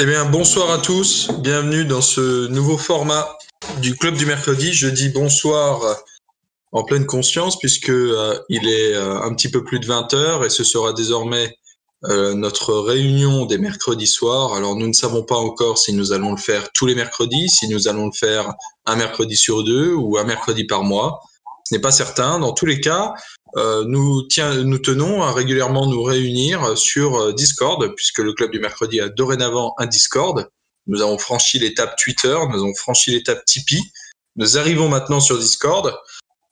Eh bien, bonsoir à tous. Bienvenue dans ce nouveau format du Club du mercredi. Je dis bonsoir en pleine conscience puisque il est un petit peu plus de 20 heures et ce sera désormais notre réunion des mercredis soirs. Alors, nous ne savons pas encore si nous allons le faire tous les mercredis, si nous allons le faire un mercredi sur deux ou un mercredi par mois. Ce n'est pas certain. Dans tous les cas, nous tenons à régulièrement nous réunir sur Discord, puisque le Club du mercredi a dorénavant un Discord. Nous avons franchi l'étape Twitter, nous avons franchi l'étape Tipeee. Nous arrivons maintenant sur Discord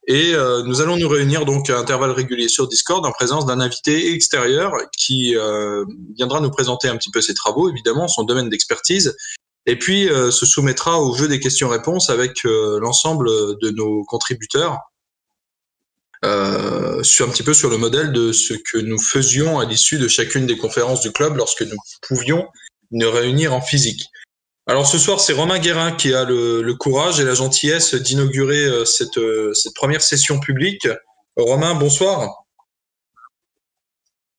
et nous allons nous réunir donc à intervalles réguliers sur Discord en présence d'un invité extérieur qui viendra nous présenter un petit peu ses travaux, évidemment, son domaine d'expertise, et puis se soumettra au jeu des questions-réponses avec l'ensemble de nos contributeurs. Un petit peu sur le modèle de ce que nous faisions à l'issue de chacune des conférences du club lorsque nous pouvions nous réunir en physique. Alors ce soir, c'est Romain Guérin qui a le courage et la gentillesse d'inaugurer cette première session publique. Romain, bonsoir.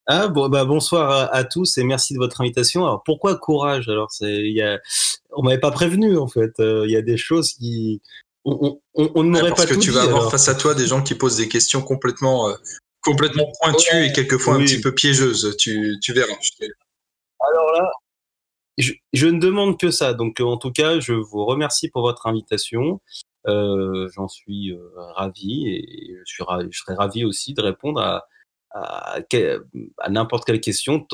Bonsoir à tous et merci de votre invitation. Alors pourquoi courage? Alors on m'avait pas prévenu en fait. Il y a des choses qui on ne m'aurait pas tout dit. Parce que tu vas avoir face à toi des gens qui posent des questions complètement pointues et quelquefois un petit peu piégeuses. Tu verras. Alors là, je ne demande que ça. Donc en tout cas, je vous remercie pour votre invitation. J'en suis ravi et je serais ravi aussi de répondre à n'importe quelle question.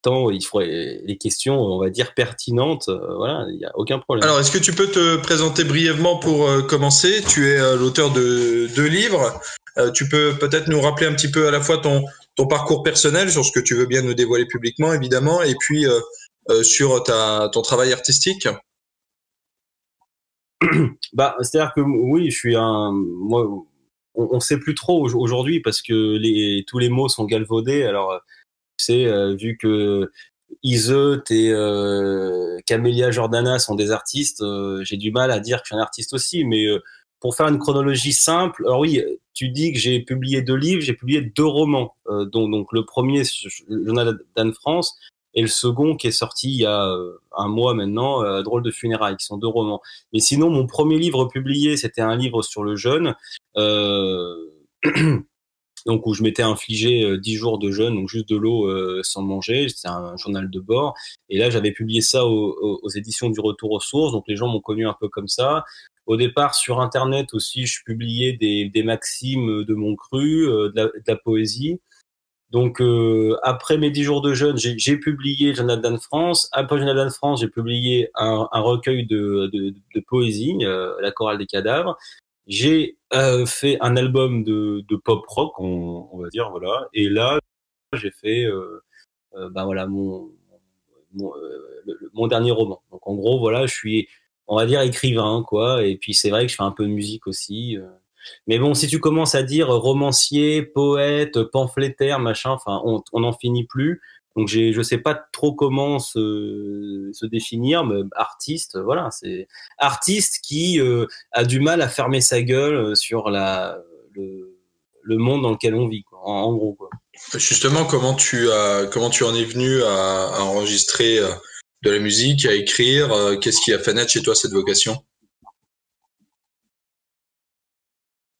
Tant il faudrait les questions, on va dire, pertinentes, voilà, il n'y a aucun problème. Alors, est-ce que tu peux te présenter brièvement pour commencer? Tu es l'auteur de 2 livres. Tu peux peut-être nous rappeler un petit peu à la fois ton parcours personnel, sur ce que tu veux bien nous dévoiler publiquement, évidemment, et puis sur ton travail artistique. C'est-à-dire que oui, moi, on sait plus trop aujourd'hui parce que tous les mots sont galvaudés. Alors, vu que Iseut et Camélia Jordana sont des artistes, j'ai du mal à dire que je suis un artiste aussi, mais pour faire une chronologie simple, alors oui, tu dis que j'ai publié 2 livres, j'ai publié 2 romans, donc le premier, Jonathan France, et le second qui est sorti il y a un mois maintenant, Drôle de funérailles, qui sont 2 romans. Mais sinon, mon premier livre publié, c'était un livre sur le jeûne, donc où je m'étais infligé 10 jours de jeûne, donc juste de l'eau sans manger. C'était un journal de bord. Et là, j'avais publié ça aux éditions du Retour aux Sources. Donc les gens m'ont connu un peu comme ça. Au départ, sur Internet aussi, je publiais des maximes de mon cru, de la poésie. Donc après mes 10 jours de jeûne, j'ai publié Jonathan France. Après Jonathan France, j'ai publié un recueil de poésie, La chorale des cadavres. J'ai fait un album de pop rock, on va dire, voilà. Et là, j'ai fait voilà mon dernier roman. Donc en gros, voilà, je suis, on va dire, écrivain, quoi. Et puis c'est vrai que je fais un peu de musique aussi. Mais bon, si tu commences à dire romancier, poète, pamphlétaire, machin, enfin, on n'en finit plus. Donc je sais pas trop comment se définir, mais artiste, voilà, c'est artiste qui a du mal à fermer sa gueule sur le monde dans lequel on vit, quoi, en gros, quoi. Justement, comment tu en es venu à enregistrer de la musique, à écrire? Qu'est-ce qui a fait naître chez toi cette vocation?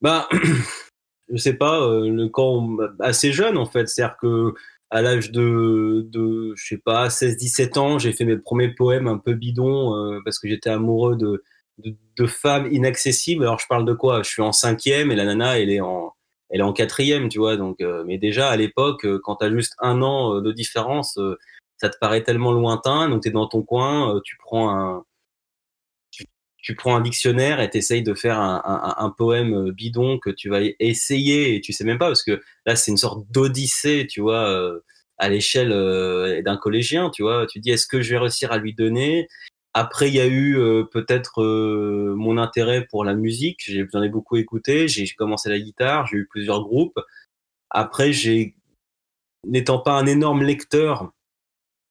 Je sais pas, quand assez jeune en fait, c'est-à-dire que à l'âge de je sais pas 16-17 ans, j'ai fait mes premiers poèmes un peu bidons parce que j'étais amoureux de femmes inaccessibles. Alors je parle de quoi? Je suis en 5e et la nana elle est en 4e, tu vois. Donc mais déjà à l'époque quand t'as juste 1 an de différence, ça te paraît tellement lointain. Donc t'es dans ton coin, tu prends un dictionnaire et t'essayes de faire un poème bidon que tu vas essayer et tu sais même pas parce que là c'est une sorte d'odyssée, tu vois, à l'échelle d'un collégien, tu vois. Tu dis est-ce que je vais réussir à lui donner? Après il y a eu peut-être mon intérêt pour la musique, j'en ai beaucoup écouté, j'ai commencé la guitare, j'ai eu plusieurs groupes. Après n'étant pas un énorme lecteur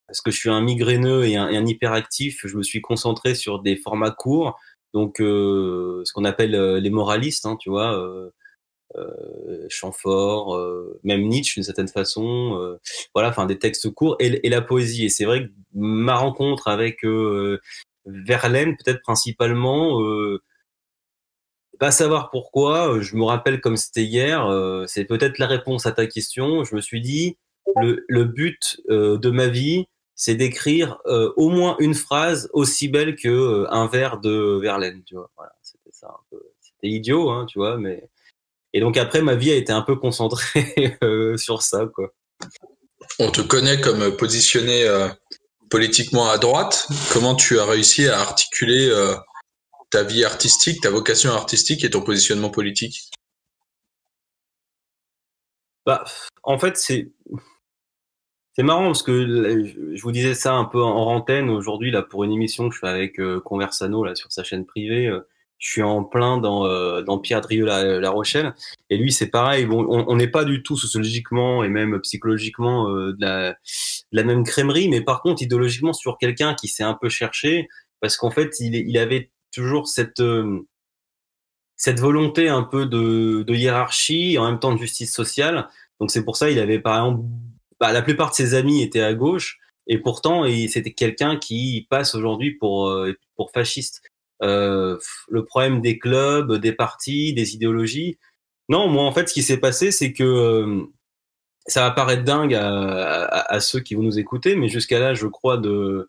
parce que je suis un migraineux et un hyperactif, je me suis concentré sur des formats courts, donc ce qu'on appelle les moralistes, hein, tu vois, Chamfort, même Nietzsche d'une certaine façon, voilà, enfin des textes courts et la poésie. Et c'est vrai que ma rencontre avec Verlaine, peut-être principalement, pas savoir pourquoi, je me rappelle comme c'était hier, c'est peut-être la réponse à ta question. Je me suis dit, le but de ma vie, c'est d'écrire au moins une phrase aussi belle que un vers de Verlaine, tu vois. Voilà, c'était ça un peu. C'était idiot, hein, tu vois, mais et donc après ma vie a été un peu concentrée sur ça, quoi. On te connaît comme positionné politiquement à droite. Comment tu as réussi à articuler ta vie artistique, ta vocation artistique et ton positionnement politique? Bah, en fait, c'est marrant parce que je vous disais ça un peu en antenne aujourd'hui là pour une émission que je fais avec Conversano là sur sa chaîne privée. Je suis en plein dans Pierre Drieux La Rochelle et lui c'est pareil. Bon, on n'est pas du tout sociologiquement et même psychologiquement de la même crèmerie, mais par contre idéologiquement sur quelqu'un qui s'est un peu cherché parce qu'en fait il avait toujours cette volonté un peu de hiérarchie et en même temps de justice sociale. Donc c'est pour ça il avait par exemple, la plupart de ses amis étaient à gauche et pourtant c'était quelqu'un qui passe aujourd'hui pour fasciste. Le problème des clubs, des partis, des idéologies. Non, moi en fait ce qui s'est passé c'est que ça va paraître dingue à ceux qui vont nous écouter, mais jusqu'à là je crois de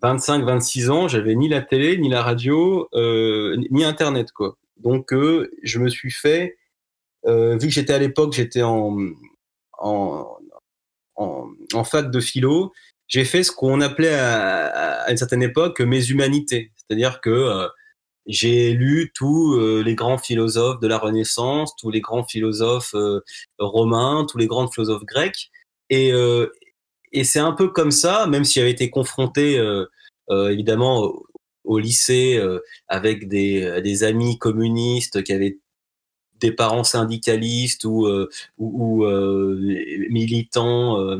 25-26 ans, j'avais ni la télé, ni la radio, ni Internet, quoi. Donc, je me suis fait, vu que j'étais à l'époque, j'étais en, en fac de philo, j'ai fait ce qu'on appelait à une certaine époque mes humanités. C'est-à-dire que j'ai lu tous les grands philosophes de la Renaissance, tous les grands philosophes romains, tous les grands philosophes grecs. Et, euh, et c'est un peu comme ça, même si j'avais été confronté évidemment au lycée avec des amis communistes qui avaient des parents syndicalistes ou militants,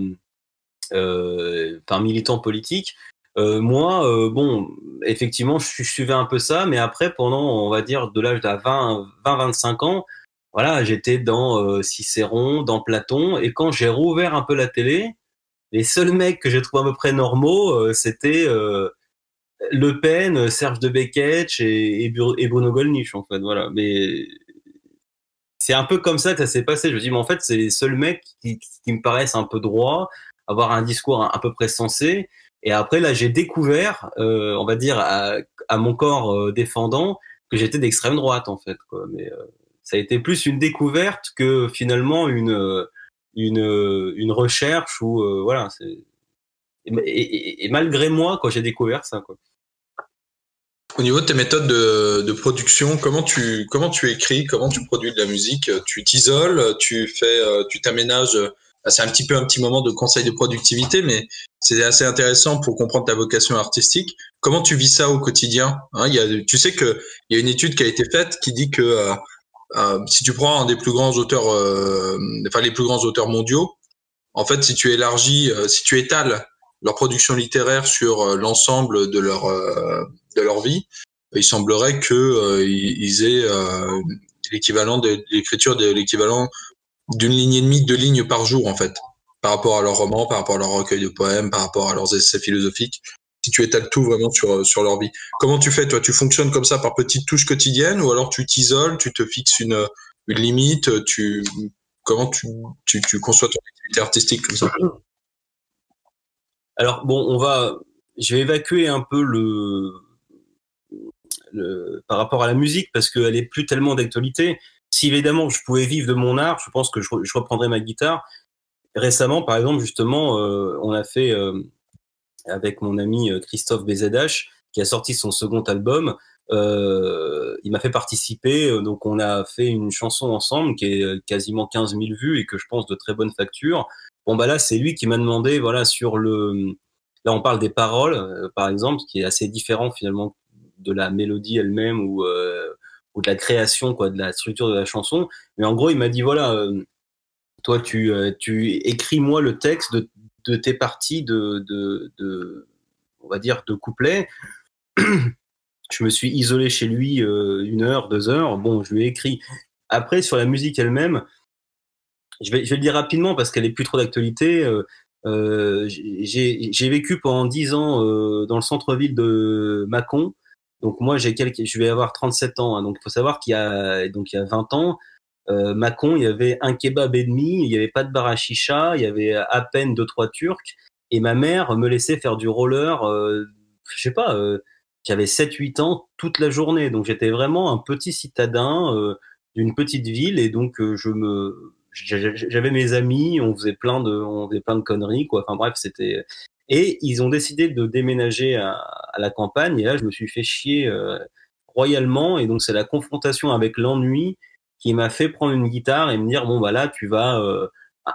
enfin militants politiques. Moi, bon, effectivement, je suivais un peu ça, mais après, pendant, on va dire, de l'âge de 20-25 ans, voilà, j'étais dans Cicéron, dans Platon, et quand j'ai rouvert un peu la télé, les seuls mecs que j'ai trouvé à peu près normaux, c'était Le Pen, Serge de Beketch et Bruno Gollnisch, en fait, voilà. Mais c'est un peu comme ça que ça s'est passé. Je me dis, mais en fait, c'est les seuls mecs qui me paraissent un peu droits, avoir un discours à peu près sensé. Et après, là, j'ai découvert, on va dire, à mon corps défendant, que j'étais d'extrême droite, en fait, quoi. Mais ça a été plus une découverte que finalement une recherche ou voilà. Et malgré moi, quand j'ai découvert ça, quoi. Au niveau de tes méthodes de production, comment tu écris, comment tu produis de la musique? Tu t'isoles, tu t'aménages. C'est un petit moment de conseil de productivité, mais c'est assez intéressant pour comprendre ta vocation artistique. Comment tu vis ça au quotidien? Hein, tu sais que il y a une étude qui a été faite qui dit que si tu prends un des plus grands auteurs, enfin les plus grands auteurs mondiaux, en fait, si tu étales leur production littéraire sur l'ensemble de leur vie, il semblerait que ils aient l'équivalent de l'écriture de l'équivalent d'une ligne et demie, deux lignes par jour en fait, par rapport à leurs romans, par rapport à leurs recueils de poèmes, par rapport à leurs essais philosophiques. Si tu étales tout vraiment sur leur vie, comment tu fais toi? Tu fonctionnes comme ça par petites touches quotidiennes ou alors tu t'isoles, tu te fixes une limite, comment tu conçois ton activité artistique comme ça? Alors bon, je vais évacuer un peu par rapport à la musique parce qu'elle est plus tellement d'actualité. Si évidemment je pouvais vivre de mon art, je pense que je reprendrais ma guitare. Récemment, par exemple, justement, on a fait avec mon ami Christophe BZH, qui a sorti son second album. Il m'a fait participer, donc on a fait une chanson ensemble qui est quasiment 15 000 vues et que je pense de très bonne facture. Bon bah là, c'est lui qui m'a demandé, voilà, là on parle des paroles, par exemple, qui est assez différent finalement de la mélodie elle-même ou de la création, quoi, de la structure de la chanson. Mais en gros, il m'a dit, voilà, toi, tu écris-moi le texte de tes parties on va dire, de couplets. Je me suis isolé chez lui 1 heure, 2 heures. Bon, je lui ai écrit. Après, sur la musique elle-même, je vais le dire rapidement parce qu'elle est plus trop d'actualité. J'ai vécu pendant 10 ans dans le centre-ville de Mâcon. Donc moi, je vais avoir 37 ans. Hein, donc il faut savoir qu'il y a 20 ans, Mâcon, il y avait un kebab et demi, il y avait pas de bar à chicha, il y avait à peine 2-3 Turcs. Et ma mère me laissait faire du roller, je sais pas, j'avais 7-8 ans toute la journée. Donc j'étais vraiment un petit citadin d'une petite ville et donc j'avais mes amis, on faisait plein de conneries quoi. Enfin bref, c'était et ils ont décidé de déménager à la campagne et là je me suis fait chier royalement et donc c'est la confrontation avec l'ennui qui m'a fait prendre une guitare et me dire bon bah là tu vas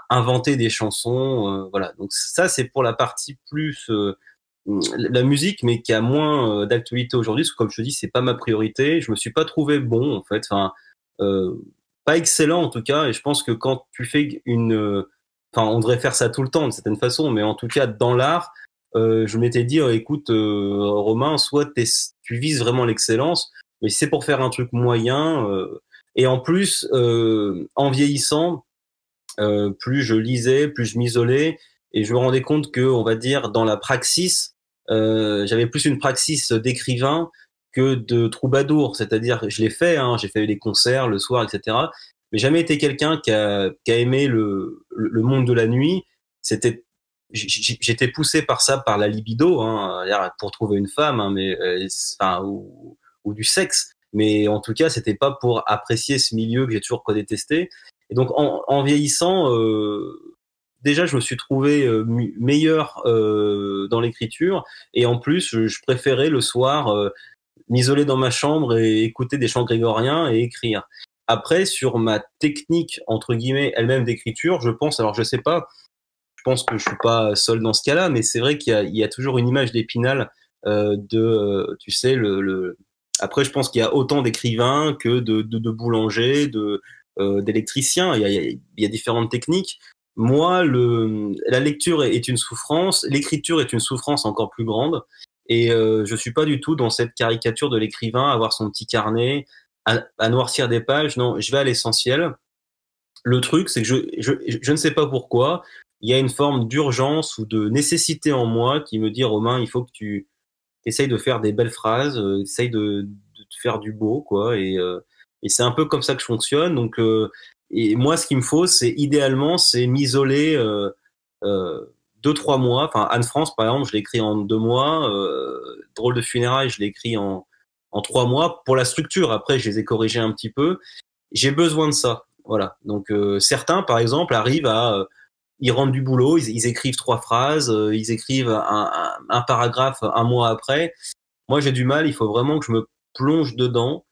inventer des chansons voilà. Donc ça c'est pour la partie plus la musique mais qui a moins d'actualité aujourd'hui parce que comme je te dis, c'est pas ma priorité, je me suis pas trouvé bon en fait. Enfin euh, pas excellent en tout cas et je pense que quand tu fais enfin on devrait faire ça tout le temps de certaine façon mais en tout cas dans l'art je m'étais dit écoute Romain, soit tu vises vraiment l'excellence mais si c'est pour faire un truc moyen et en plus en vieillissant plus je lisais plus je m'isolais et je me rendais compte que on va dire dans la praxis j'avais plus une praxis d'écrivain que de troubadour, c'est-à-dire je l'ai fait, hein, j'ai fait des concerts le soir, etc. Mais jamais été quelqu'un qui a aimé le monde de la nuit. C'était, j'étais poussé par ça, par la libido, hein, pour trouver une femme, hein, mais enfin ou du sexe. Mais en tout cas, c'était pas pour apprécier ce milieu que j'ai toujours détesté. Et donc en vieillissant, déjà je me suis trouvé meilleur dans l'écriture et en plus je préférais le soir m'isoler dans ma chambre et écouter des chants grégoriens et écrire. Après, sur ma technique, entre guillemets, elle-même d'écriture, je pense, alors je sais pas, je pense que je suis pas seul dans ce cas-là, mais c'est vrai il y a toujours une image d'Épinal tu sais, Après, je pense qu'il y a autant d'écrivains que de boulangers, d'électriciens. Il y a différentes techniques. Moi, la lecture est une souffrance, l'écriture est une souffrance encore plus grande. Et je suis pas du tout dans cette caricature de l'écrivain, avoir son petit carnet, à noircir des pages. Non, je vais à l'essentiel. Le truc, c'est que je ne sais pas pourquoi, il y a une forme d'urgence ou de nécessité en moi qui me dit, Romain, il faut que tu essayes de faire des belles phrases, essaye de te faire du beau, quoi. Et c'est un peu comme ça que je fonctionne. Donc, et moi, ce qu'il me faut, idéalement, c'est m'isoler 2-3 mois. Enfin, Anne-France, par exemple, je l'ai écrit en 2 mois. Drôle de funérailles, je l'ai écrit en 3 mois. Pour la structure, après, je les ai corrigés un petit peu. J'ai besoin de ça. Voilà. Donc, certains, par exemple, arrivent ils rentrent du boulot, ils écrivent 3 phrases, ils écrivent un paragraphe un mois après. Moi, j'ai du mal. Il faut vraiment que je me plonge dedans.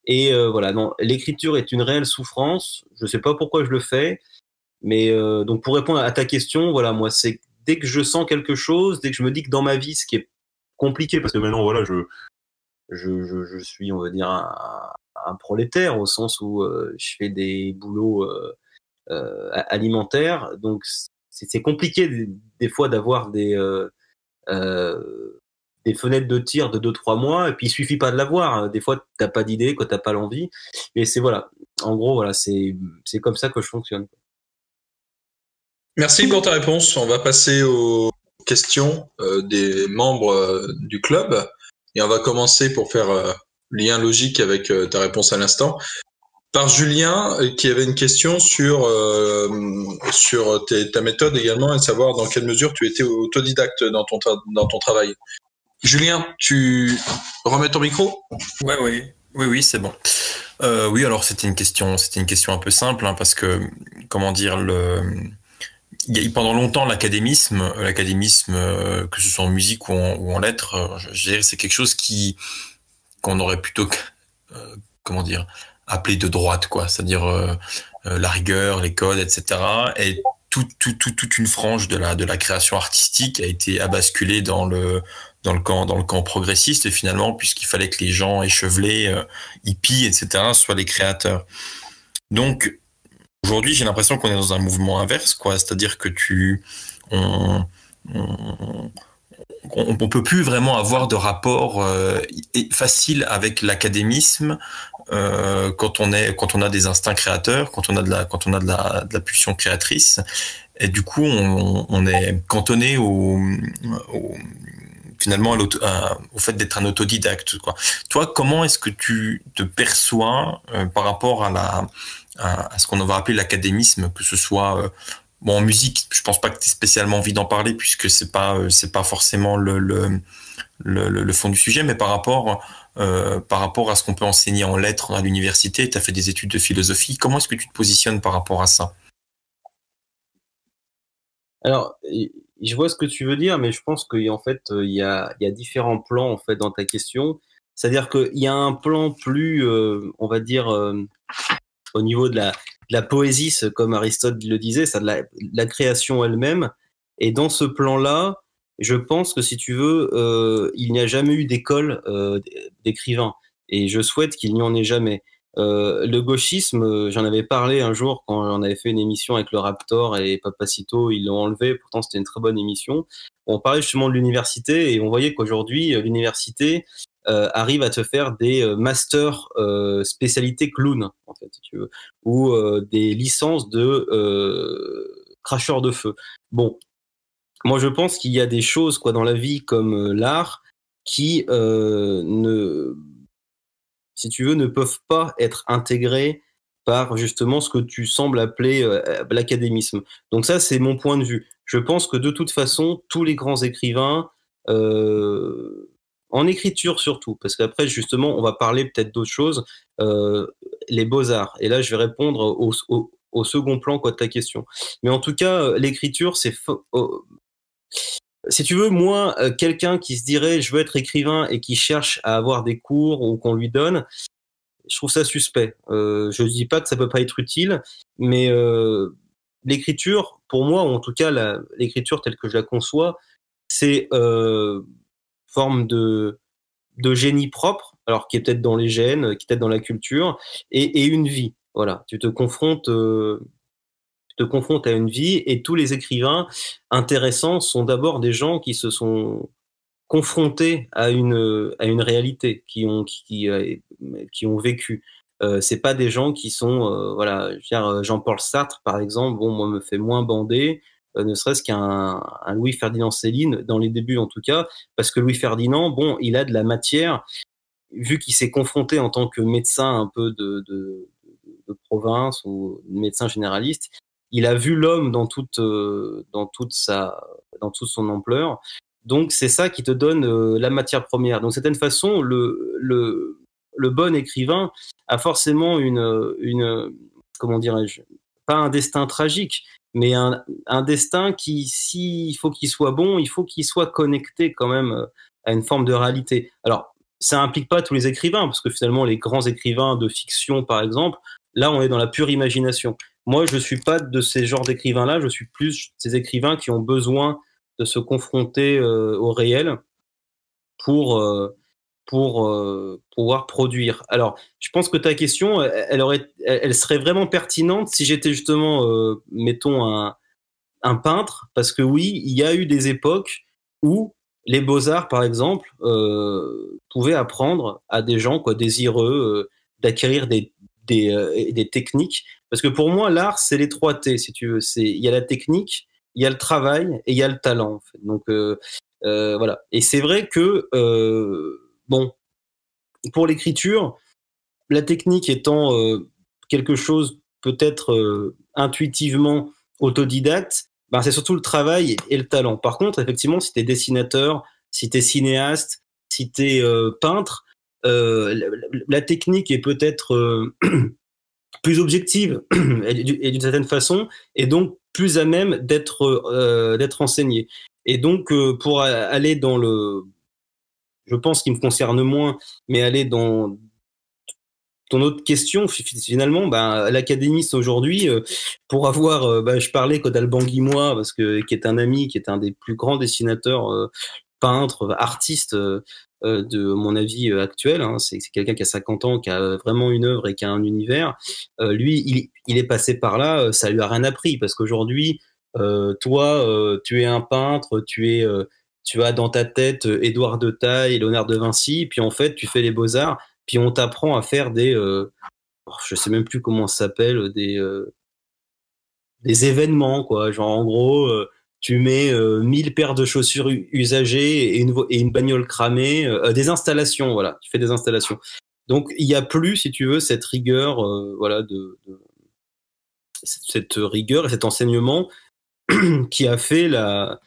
Et voilà, non, l'écriture est une réelle souffrance. Je sais pas pourquoi je le fais, mais donc pour répondre à ta question, voilà, moi c'est dès que je sens quelque chose, dès que je me dis que dans ma vie, ce qui est compliqué, parce que maintenant voilà, je suis, on va dire, un prolétaire au sens où je fais des boulots alimentaires, donc c'est compliqué des fois d'avoir des fenêtres de tir de 2-3 mois, et puis il suffit pas de l'avoir. Des fois, t'as pas d'idée, quand t'as pas l'envie. Mais c'est voilà. En gros, voilà, c'est comme ça que je fonctionne. Merci pour ta réponse. On va passer aux questions des membres du club. Et on va commencer pour faire lien logique avec ta réponse à l'instant. Par Julien, qui avait une question sur ta méthode également, et de savoir dans quelle mesure tu étais autodidacte dans ton travail. Julien, tu remets ton micro ? Oui, c'est bon. Oui, alors c'était une question un peu simple, hein, parce que, comment dire, pendant longtemps, l'académisme, que ce soit en musique ou en lettres, je dirais, c'est quelque chose qu'on aurait plutôt, comment dire, appelé de droite, quoi. C'est-à-dire la rigueur, les codes, etc. Et toute une frange de la création artistique a été basculée dans le camp progressiste finalement, puisqu'il fallait que les gens échevelés, hippies, etc. soient les créateurs. Donc aujourd'hui, j'ai l'impression qu'on est dans un mouvement inverse, quoi. C'est-à-dire que on peut plus vraiment avoir de rapport facile avec l'académisme quand on a des instincts créateurs, quand on a de la pulsion créatrice, et du coup on est cantonné finalement au fait d'être un autodidacte, quoi. Toi, comment est-ce que tu te perçois par rapport à ce qu'on va appeler l'académisme, que ce soit bon, en musique, je pense pas que tu aies spécialement envie d'en parler puisque c'est pas forcément le fond du sujet, mais par rapport à ce qu'on peut enseigner en lettres à l'université, tu as fait des études de philosophie, comment est-ce que tu te positionnes par rapport à ça? Alors, je vois ce que tu veux dire, mais je pense qu'en fait, il y a différents plans en fait dans ta question. C'est-à-dire qu'il y a un plan plus, on va dire, au niveau de la poésie, comme Aristote le disait, c'est de la création elle-même. Et dans ce plan-là, je pense que si tu veux, il n'y a jamais eu d'école d'écrivains. Et je souhaite qu'il n'y en ait jamais. Le gauchisme, j'en avais parlé un jour quand on avait fait une émission avec le Raptor et Papacito, ils l'ont enlevé, pourtant c'était une très bonne émission. On parlait justement de l'université et on voyait qu'aujourd'hui, l'université arrive à te faire des masters spécialité clown, en fait, si tu veux, ou des licences de cracheur de feu. Bon, moi je pense qu'il y a des choses quoi dans la vie comme l'art qui si tu veux, ne peuvent pas être intégrés par justement ce que tu sembles appeler l'académisme. Donc ça, c'est mon point de vue. Je pense que de toute façon, tous les grands écrivains, en écriture surtout, parce qu'après, justement, on va parler peut-être d'autres choses, les beaux-arts. Et là, je vais répondre au second plan quoi, de ta question. Mais en tout cas, l'écriture, si tu veux, moi, quelqu'un qui se dirait je veux être écrivain et qui cherche à avoir des cours ou qu'on lui donne, je trouve ça suspect. Je dis pas que ça peut pas être utile, mais l'écriture, pour moi, ou en tout cas l'écriture telle que je la conçois, c'est forme de génie propre, alors qui est peut-être dans les gènes, qui est peut-être dans la culture, et une vie. Voilà, tu te confrontes à une vie, et tous les écrivains intéressants sont d'abord des gens qui se sont confrontés à une réalité, qui ont vécu. C'est pas des gens qui sont voilà, je veux dire, Jean-Paul Sartre par exemple, bon, moi me fait moins bander, ne serait-ce qu'un Louis Ferdinand Céline dans les débuts en tout cas, parce que Louis Ferdinand, bon, il a de la matière vu qu'il s'est confronté en tant que médecin un peu de province ou médecin généraliste. Il a vu l'homme dans toute son ampleur. Donc c'est ça qui te donne la matière première. Donc d'une certaine façon, le bon écrivain a forcément une comment dirais-je, pas un destin tragique, mais un destin qui, s'il faut qu'il soit bon, il faut qu'il soit connecté quand même à une forme de réalité. Alors ça implique pas tous les écrivains, parce que finalement les grands écrivains de fiction par exemple, là on est dans la pure imagination. Moi je suis pas de ces genres d'écrivains-là, je suis plus ces écrivains qui ont besoin de se confronter au réel pour pouvoir produire. Alors, je pense que ta question, elle serait vraiment pertinente si j'étais justement, mettons, un peintre, parce que oui, il y a eu des époques où les beaux-arts, par exemple, pouvaient apprendre à des gens quoi, désireux d'acquérir des techniques. Parce que pour moi, l'art, c'est les 3 T, si tu veux. Il y a la technique, il y a le travail et il y a le talent. En fait. Donc, voilà. Et c'est vrai que, bon, pour l'écriture, la technique étant quelque chose peut-être intuitivement autodidacte, ben c'est surtout le travail et le talent. Par contre, effectivement, si tu es dessinateur, si tu es cinéaste, si tu es peintre, la technique est peut-être plus objective et d'une certaine façon, et donc plus à même d'être enseignée. Et donc, pour aller dans je pense qu'il me concerne moins, mais aller dans ton autre question, finalement, l'académiste aujourd'hui, pour avoir, je parlais d'Alban Guimois, qui est un ami, qui est un des plus grands dessinateurs, peintres, artistes de mon avis actuel. Hein. C'est quelqu'un qui a 50 ans, qui a vraiment une œuvre et qui a un univers. Lui, il est passé par là, ça lui a rien appris, parce qu'aujourd'hui, toi, tu es un peintre, tu as dans ta tête Édouard de Taille, Léonard de Vinci, puis en fait, tu fais les beaux-arts. puis on t'apprend à faire je sais même plus comment ça s'appelle, des événements, quoi. Genre, en gros, tu mets 1000 paires de chaussures usagées et une bagnole cramée, des installations, voilà. Tu fais des installations. Donc, il y a plus, si tu veux, cette rigueur, voilà, cette rigueur et cet enseignement qui a fait la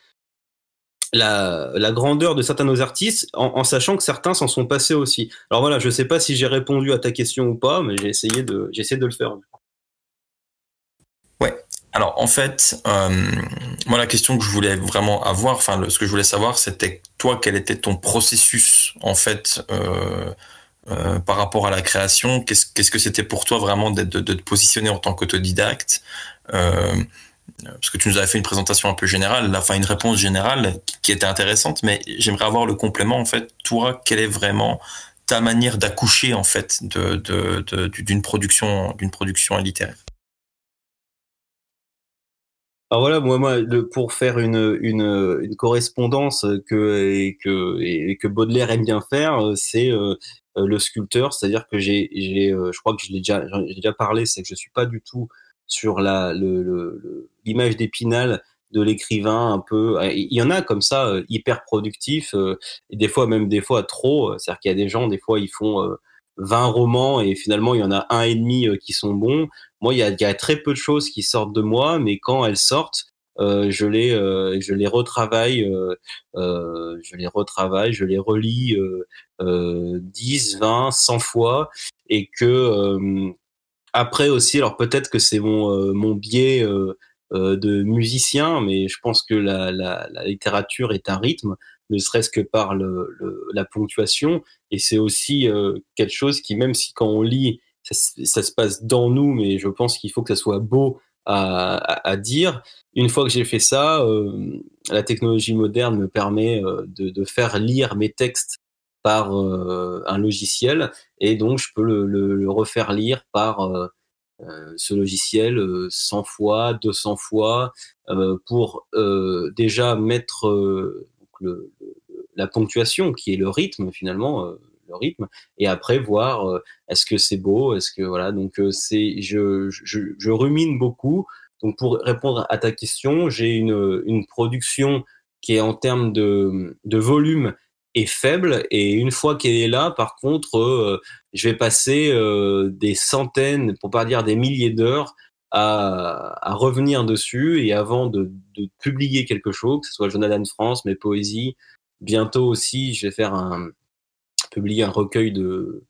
grandeur de certains de nos artistes, en sachant que certains s'en sont passés aussi. Alors voilà, je sais pas si j'ai répondu à ta question ou pas, mais j'ai essayé de le faire. Ouais. Alors en fait, moi la question que je voulais vraiment avoir, enfin ce que je voulais savoir, c'était toi quel était ton processus en fait par rapport à la création. Qu'est-ce que c'était pour toi vraiment de te positionner en tant qu'autodidacte, parce que tu nous avais fait une présentation un peu générale, enfin une réponse générale qui était intéressante, mais j'aimerais avoir le complément en fait. Toi, quelle est vraiment ta manière d'accoucher en fait d'une production littéraire? Alors voilà, pour faire une correspondance que Baudelaire aime bien faire, c'est le sculpteur, c'est-à-dire que je crois que j'ai déjà parlé, c'est que je suis pas du tout sur l'image d'Épinal de l'écrivain un peu. Il y en a comme ça hyper productifs, et des fois trop. C'est-à-dire qu'il y a des gens, des fois ils font 20 romans et finalement il y en a un et demi qui sont bons. Moi, il y a très peu de choses qui sortent de moi, mais quand elles sortent, je les retravaille, je les relis 10, 20, 100 fois, et que après aussi, alors peut-être que c'est mon biais de musicien, mais je pense que la littérature est un rythme, ne serait-ce que par la ponctuation, et c'est aussi quelque chose qui, même si quand on lit, ça se passe dans nous, mais je pense qu'il faut que ça soit beau à dire. Une fois que j'ai fait ça, la technologie moderne me permet de faire lire mes textes par un logiciel, et donc je peux le refaire lire par ce logiciel 100 fois, 200 fois, pour déjà mettre la ponctuation, qui est le rythme finalement, le rythme, et après voir est-ce que c'est beau, est-ce que voilà. Donc je rumine beaucoup. Donc pour répondre à ta question, j'ai une production qui est en termes de volume est faible, et une fois qu'elle est là, par contre, je vais passer des centaines, pour pas dire des milliers d'heures à revenir dessus, et avant de publier quelque chose, que ce soit Journal d'Anne France, mes poésies, bientôt aussi, je vais publier un recueil de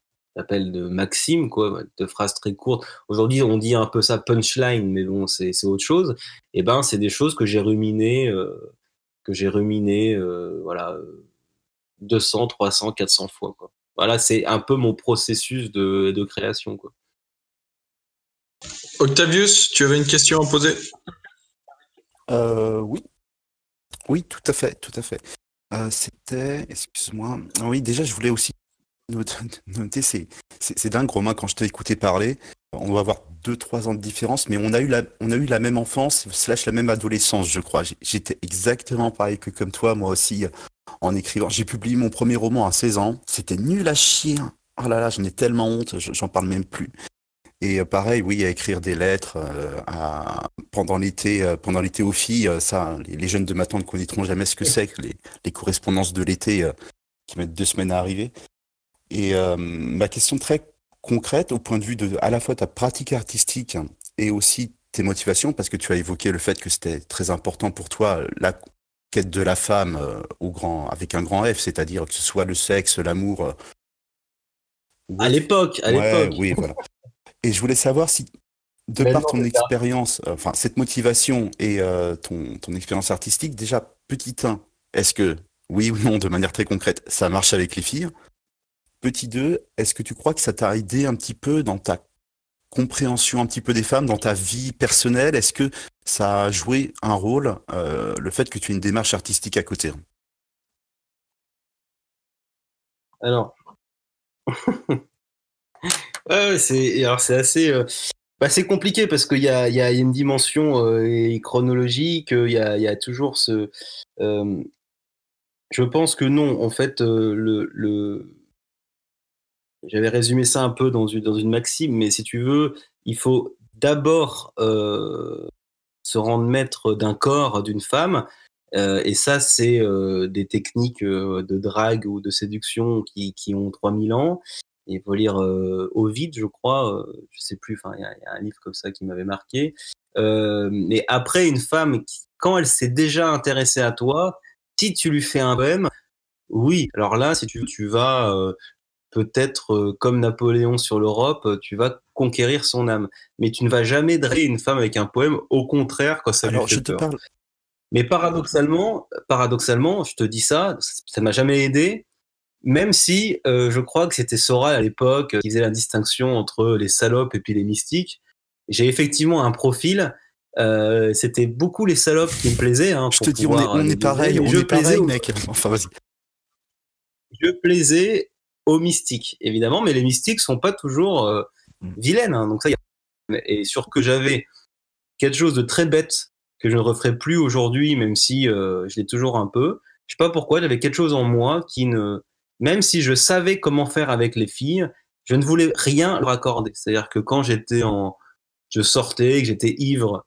maximes, quoi, de phrases très courtes. Aujourd'hui, on dit un peu ça punchline, mais bon, c'est autre chose. Et ben, c'est des choses que j'ai ruminées, voilà, 200, 300, 400 fois, quoi. Voilà, c'est un peu mon processus de création, quoi. Octavius, tu avais une question à poser? Oui, oui, tout à fait, tout à fait. C'était, excuse-moi. Ah oui, déjà, je voulais aussi noter, c'est dingue, Romain, quand je t'ai écouté parler, on doit avoir 2, 3 ans de différence, mais on a eu la même enfance, slash la même adolescence, je crois. J'étais exactement pareil que comme toi, moi aussi, en écrivant. J'ai publié mon premier roman à 16 ans. C'était nul à chier. Oh là là, j'en ai tellement honte, j'en parle même plus. Et pareil, oui, à écrire des lettres pendant l'été aux filles, ça, les jeunes de ma tante ne connaîtront jamais ce que c'est que les correspondances de l'été qui mettent 2 semaines à arriver. Et ma question très concrète au point de vue de à la fois ta pratique artistique et aussi tes motivations, parce que tu as évoqué le fait que c'était très important pour toi la quête de la femme avec un grand F, c'est-à-dire que ce soit le sexe, l'amour. À l'époque. Ouais, oui, voilà. Et je voulais savoir si, de par ton expérience, enfin cette motivation et ton expérience artistique, déjà petit 1, est-ce que, oui ou non, de manière très concrète, ça marche avec les filles? Petit 2, est-ce que tu crois que ça t'a aidé un petit peu dans ta compréhension un petit peu des femmes, dans ta vie personnelle? Est-ce que ça a joué un rôle, le fait que tu aies une démarche artistique à côté? Alors, ouais, c'est assez, c'est compliqué parce qu'il y a une dimension chronologique, il y a toujours je pense que non, en fait, j'avais résumé ça un peu dans une maxime, mais si tu veux, il faut d'abord se rendre maître d'un corps d'une femme. Et ça, c'est des techniques de drague ou de séduction qui ont 3000 ans. Il faut lire Ovid, je crois, je sais plus, enfin, il y a un livre comme ça qui m'avait marqué. Mais après, une femme, quand elle s'est déjà intéressée à toi, si tu lui fais un poème, oui, alors là, si tu vas peut-être comme Napoléon sur l'Europe, tu vas conquérir son âme. Mais tu ne vas jamais draguer une femme avec un poème, au contraire, quand ça lui Alors, fait je te peur. parle. Mais paradoxalement, je te dis ça, ça m'a jamais aidé, même si je crois que c'était Soral à l'époque qui faisait la distinction entre les salopes et puis les mystiques. J'ai effectivement un profil, c'était beaucoup les salopes qui me plaisaient. Hein, Je pour te dis, pouvoir on les est pareil, doser, mais on est pareil, mec. Enfin, vas-y. je plaisais aux mystiques, évidemment, mais les mystiques sont pas toujours vilaines. Hein, donc ça, et sur que j'avais quelque chose de très bête que je ne referai plus aujourd'hui, même si je l'ai toujours un peu. Je sais pas pourquoi, j'avais quelque chose en moi qui ne, même si je savais comment faire avec les filles, je ne voulais rien leur accorder. C'est-à-dire que quand je sortais, que j'étais ivre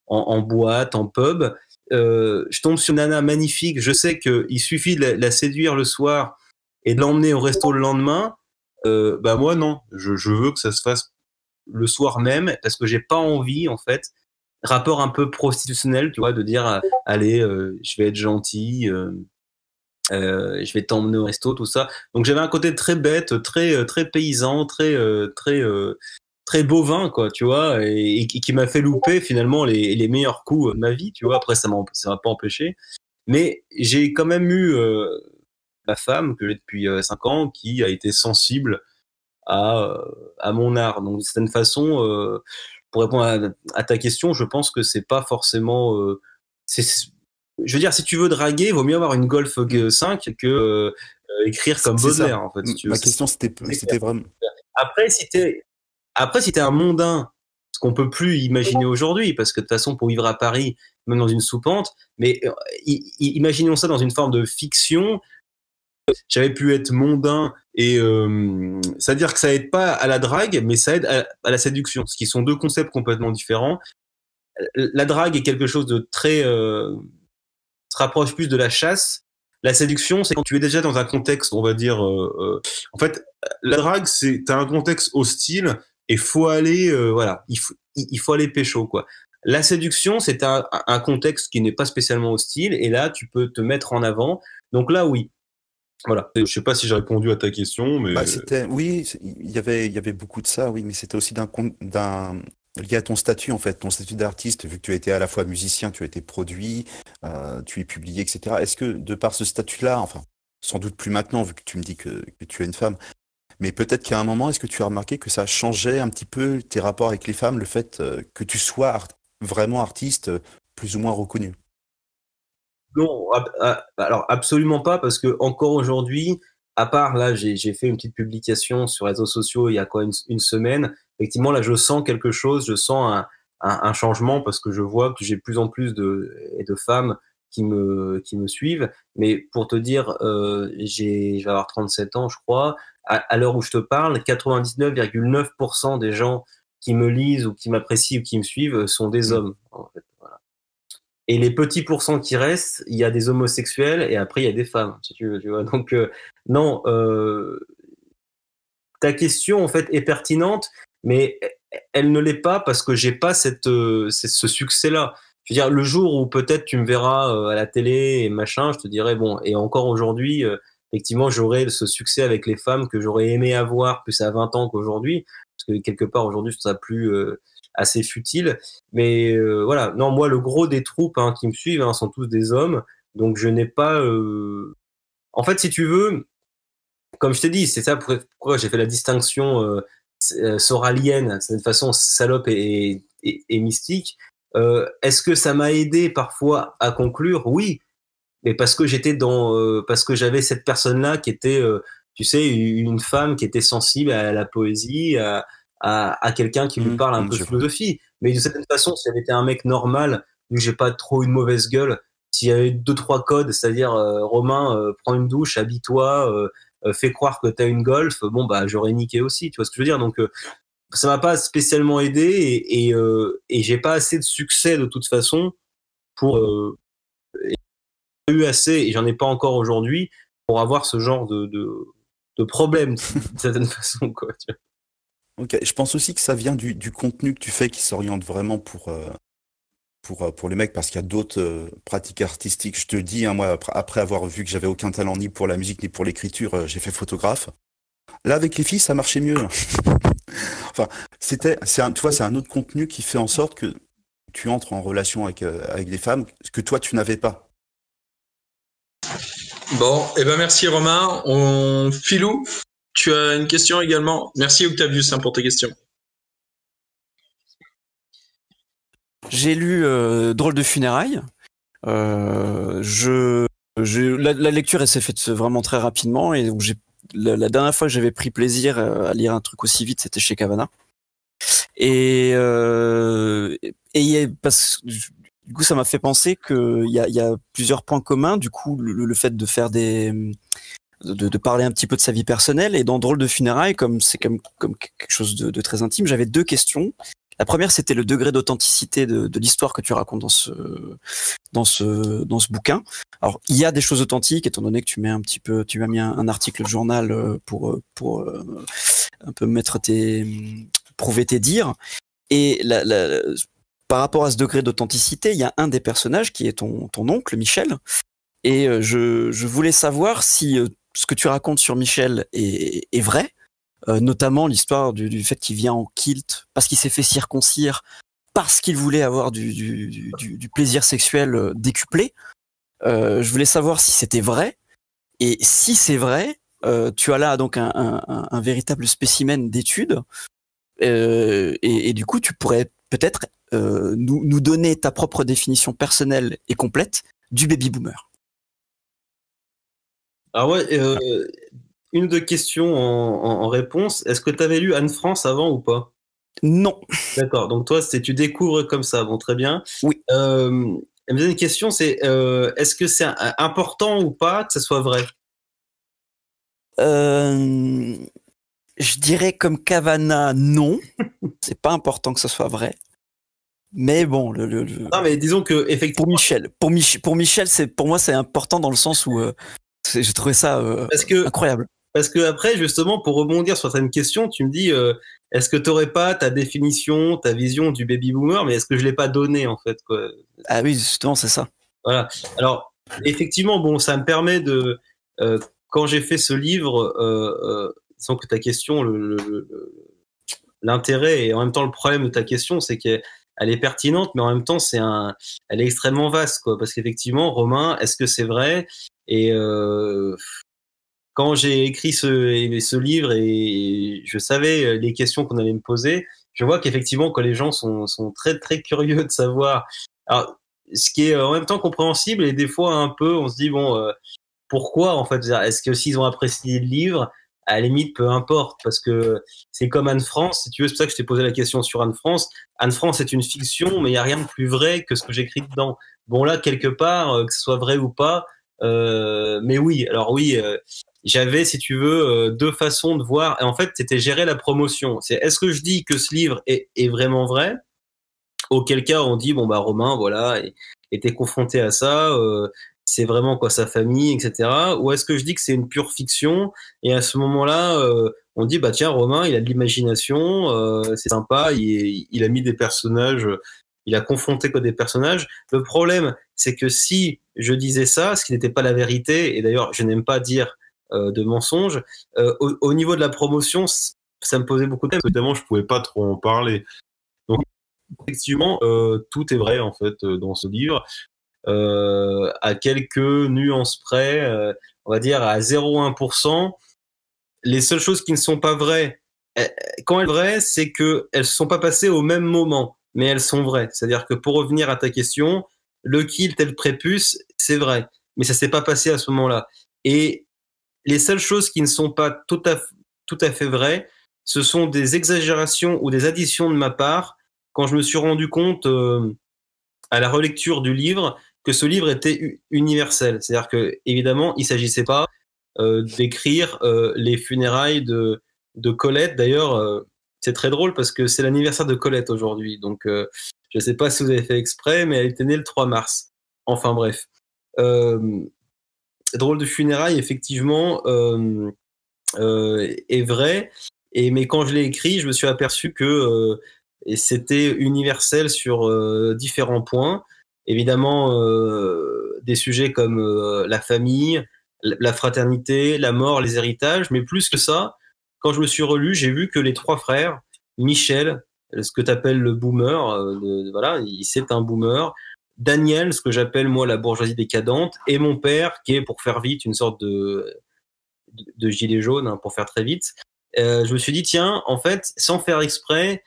en boîte, en pub, je tombe sur une nana magnifique. Je sais qu'il suffit de la séduire le soir et de l'emmener au resto le lendemain. Bah moi non, je veux que ça se fasse le soir même parce que j'ai pas envie en fait, rapport un peu prostitutionnel, tu vois, de dire allez je vais être gentil, je vais t'emmener au resto, tout ça. Donc j'avais un côté très bête, très paysan, très bovin, quoi, tu vois, et qui m'a fait louper finalement les meilleurs coups de ma vie, tu vois. Après ça m'a pas empêché, mais j'ai quand même eu ma femme que j'ai depuis 5 ans qui a été sensible à mon art. Donc, d'une certaine façon, pour répondre à ta question, je pense que c'est pas forcément. Je veux dire, si tu veux draguer, il vaut mieux avoir une Golf 5 que écrire comme C'est ça. Baudelaire, en fait. Si tu veux. Ma question, c'était vraiment. Après, si t'es un mondain, ce qu'on peut plus imaginer aujourd'hui, parce que de toute façon, pour vivre à Paris, même dans une soupente, mais imaginons ça dans une forme de fiction. J'avais pu être mondain et c'est-à-dire que ça aide pas à la drague, mais ça aide à la séduction, ce qui sont deux concepts complètement différents. La drague est quelque chose de très se rapproche plus de la chasse. La séduction, c'est quand tu es déjà dans un contexte, on va dire. En fait, la drague, t'as un contexte hostile et faut aller, voilà, il faut aller pécho, quoi. La séduction, c'est un contexte qui n'est pas spécialement hostile et là, tu peux te mettre en avant. Donc là, oui. Voilà. Je sais pas si j'ai répondu à ta question, mais Bah, oui, il y avait beaucoup de ça, oui, mais c'était aussi lié à ton statut, en fait, ton statut d'artiste, vu que tu as été à la fois musicien, tu as été produit, tu es publié, etc. Est-ce que, de par ce statut-là, enfin, sans doute plus maintenant, vu que tu me dis que tu es une femme, mais peut-être qu'à un moment, est-ce que tu as remarqué que ça changeait un petit peu tes rapports avec les femmes, le fait que tu sois vraiment artiste, plus ou moins reconnu? non, alors absolument pas, parce que encore aujourd'hui, à part là, j'ai fait une petite publication sur les réseaux sociaux il y a quoi une semaine. Effectivement, là, je sens quelque chose, je sens un changement parce que je vois que j'ai de plus en plus de femmes qui me suivent. Mais pour te dire, je vais avoir 37 ans, je crois. À l'heure où je te parle, 99,9% des gens qui me lisent ou qui m'apprécient ou qui me suivent sont des hommes, en fait. Et les petits pourcents qui restent, il y a des homosexuels et après il y a des femmes, si tu veux, tu vois. Donc non, ta question en fait est pertinente, mais elle ne l'est pas parce que j'ai pas ce succès-là. Je veux dire, le jour où peut-être tu me verras à la télé et machin, je te dirais bon. Et encore aujourd'hui, effectivement, j'aurai ce succès avec les femmes que j'aurais aimé avoir plus à 20 ans qu'aujourd'hui, parce que quelque part aujourd'hui, je trouve ça plus assez futile. Mais voilà, non, moi, le gros des troupes qui me suivent sont tous des hommes, donc je n'ai pas. En fait, si tu veux, comme je t'ai dit, c'est ça pourquoi j'ai fait la distinction soralienne, c'est une façon salope et mystique. Est-ce que ça m'a aidé parfois à conclure? Oui, mais parce que parce que j'avais cette personne-là qui était, tu sais, une femme qui était sensible à la poésie, à quelqu'un qui lui parle un peu de philosophie. Mais de certaine façon, si j'avais été un mec normal, vu que j'ai pas trop une mauvaise gueule, s'il y avait 2-3 codes, c'est-à-dire Romain, prends une douche, habille-toi, fais croire que t'as une Golf, bon bah j'aurais niqué aussi, tu vois ce que je veux dire. Donc ça m'a pas spécialement aidé et j'ai pas assez de succès de toute façon pour eu assez, et j'en ai pas encore aujourd'hui, pour avoir ce genre de problème d'une certaine façon, quoi. Tu vois. Ok, je pense aussi que ça vient du contenu que tu fais qui s'oriente vraiment pour les mecs, parce qu'il y a d'autres pratiques artistiques. Je te dis, hein, moi, après avoir vu que j'avais aucun talent ni pour la musique ni pour l'écriture, j'ai fait photographe. Là, avec les filles, ça marchait mieux. Enfin, tu vois, c'est un autre contenu qui fait en sorte que tu entres en relation avec des femmes que toi, tu n'avais pas. Bon, eh ben merci Romain. Philou, tu as une question également. Merci Octavius pour tes questions. J'ai lu Drôle de funérailles. La lecture, elle s'est faite vraiment très rapidement, et donc la dernière fois que j'avais pris plaisir à lire un truc aussi vite, c'était chez Cavana. Et parce que du coup, ça m'a fait penser qu'il y a plusieurs points communs. Du coup, le fait de faire de parler un petit peu de sa vie personnelle, et dans Drôle de funérailles, comme c'est comme quelque chose de très intime, j'avais deux questions. La première, c'était le degré d'authenticité de l'histoire que tu racontes dans ce bouquin. Alors, il y a des choses authentiques, étant donné que tu as mis un article journal pour un peu prouver tes dires. Et par rapport à ce degré d'authenticité, il y a un des personnages qui est ton oncle, Michel. Et je voulais savoir si ce que tu racontes sur Michel est vrai. Notamment l'histoire du fait qu'il vient en kilt parce qu'il s'est fait circoncire, parce qu'il voulait avoir du plaisir sexuel décuplé. Je voulais savoir si c'était vrai, et si c'est vrai, tu as là donc un véritable spécimen d'étude, et du coup tu pourrais peut-être nous donner ta propre définition personnelle et complète du baby boomer. Ah ouais, une ou deux questions en réponse. Est-ce que tu avais lu Anne France avant ou pas? Non. D'accord, donc toi, tu découvres comme ça. Bon, très bien. Oui. La deuxième question, c'est est-ce que c'est important ou pas que ça soit vrai? Je dirais comme Cavana, non. C'est pas important que ça soit vrai. Mais bon, Non, mais disons que effectivement. Pour Michel, pour moi, c'est important dans le sens où j'ai trouvé ça incroyable. Parce que après, justement, pour rebondir sur certaines questions, tu me dis, est-ce que tu n'aurais pas ta définition, ta vision du baby boomer, mais est-ce que je l'ai pas donné en fait, quoi. Ah oui, justement, c'est ça. Voilà. Alors, effectivement, bon, ça me permet de, quand j'ai fait ce livre, sans que ta question, l'intérêt et en même temps le problème de ta question, c'est qu'elle est pertinente, mais en même temps, elle est extrêmement vaste, quoi. Parce qu'effectivement, Romain, est-ce que c'est vrai? Et quand j'ai écrit ce livre et je savais les questions qu'on allait me poser, je vois qu'effectivement, quand les gens sont très très curieux de savoir, alors ce qui est en même temps compréhensible, et des fois un peu, on se dit bon, pourquoi en fait? Est-ce que s'ils ont apprécié le livre, à la limite, peu importe, parce que c'est comme Anne France, si tu veux, c'est pour ça que je t'ai posé la question sur Anne France. Anne France est une fiction, mais il y a rien de plus vrai que ce que j'écris dedans. Bon là, quelque part, que ce soit vrai ou pas, mais oui, alors oui, j'avais, si tu veux, deux façons de voir. Et en fait, c'était gérer la promotion. C'est est-ce que je dis que ce livre est vraiment vrai? Auquel cas, on dit bon bah Romain, voilà, était confronté à ça. C'est vraiment quoi sa famille, etc. Ou est-ce que je dis que c'est une pure fiction? Et à ce moment-là, on dit bah tiens, Romain, il a de l'imagination, c'est sympa, il a mis des personnages. Il a confronté quoi des personnages. Le problème, c'est que si je disais ça, ce qui n'était pas la vérité, et d'ailleurs je n'aime pas dire de mensonges, au niveau de la promotion, ça me posait beaucoup de problèmes. Évidemment, je pouvais pas trop en parler. Donc effectivement, tout est vrai en fait dans ce livre, à quelques nuances près, on va dire à 0,1%. Les seules choses qui ne sont pas vraies, quand elles sont vraies, c'est que elles se sont pas passées au même moment, mais elles sont vraies. C'est-à-dire que pour revenir à ta question, le kilt et le prépuce, c'est vrai, mais ça s'est pas passé à ce moment-là. Et les seules choses qui ne sont pas tout à fait vraies, ce sont des exagérations ou des additions de ma part quand je me suis rendu compte à la relecture du livre que ce livre était universel. C'est-à-dire que évidemment, il s'agissait pas d'écrire les funérailles de Colette. D'ailleurs, c'est très drôle parce que c'est l'anniversaire de Colette aujourd'hui. Donc, je ne sais pas si vous avez fait exprès, mais elle était née le 3 mars. Enfin bref. Drôle de funérailles, effectivement, est vrai. Mais quand je l'ai écrit, je me suis aperçu que c'était universel sur différents points. Évidemment, des sujets comme la famille, la fraternité, la mort, les héritages. Mais plus que ça, quand je me suis relu, j'ai vu que les 3 frères, Michel, ce que tu appelles le boomer, voilà, c'est un boomer. Daniel, ce que j'appelle moi la bourgeoisie décadente, et mon père, qui est, pour faire vite, une sorte de gilet jaune, hein, pour faire très vite. Je me suis dit, tiens, en fait, sans faire exprès,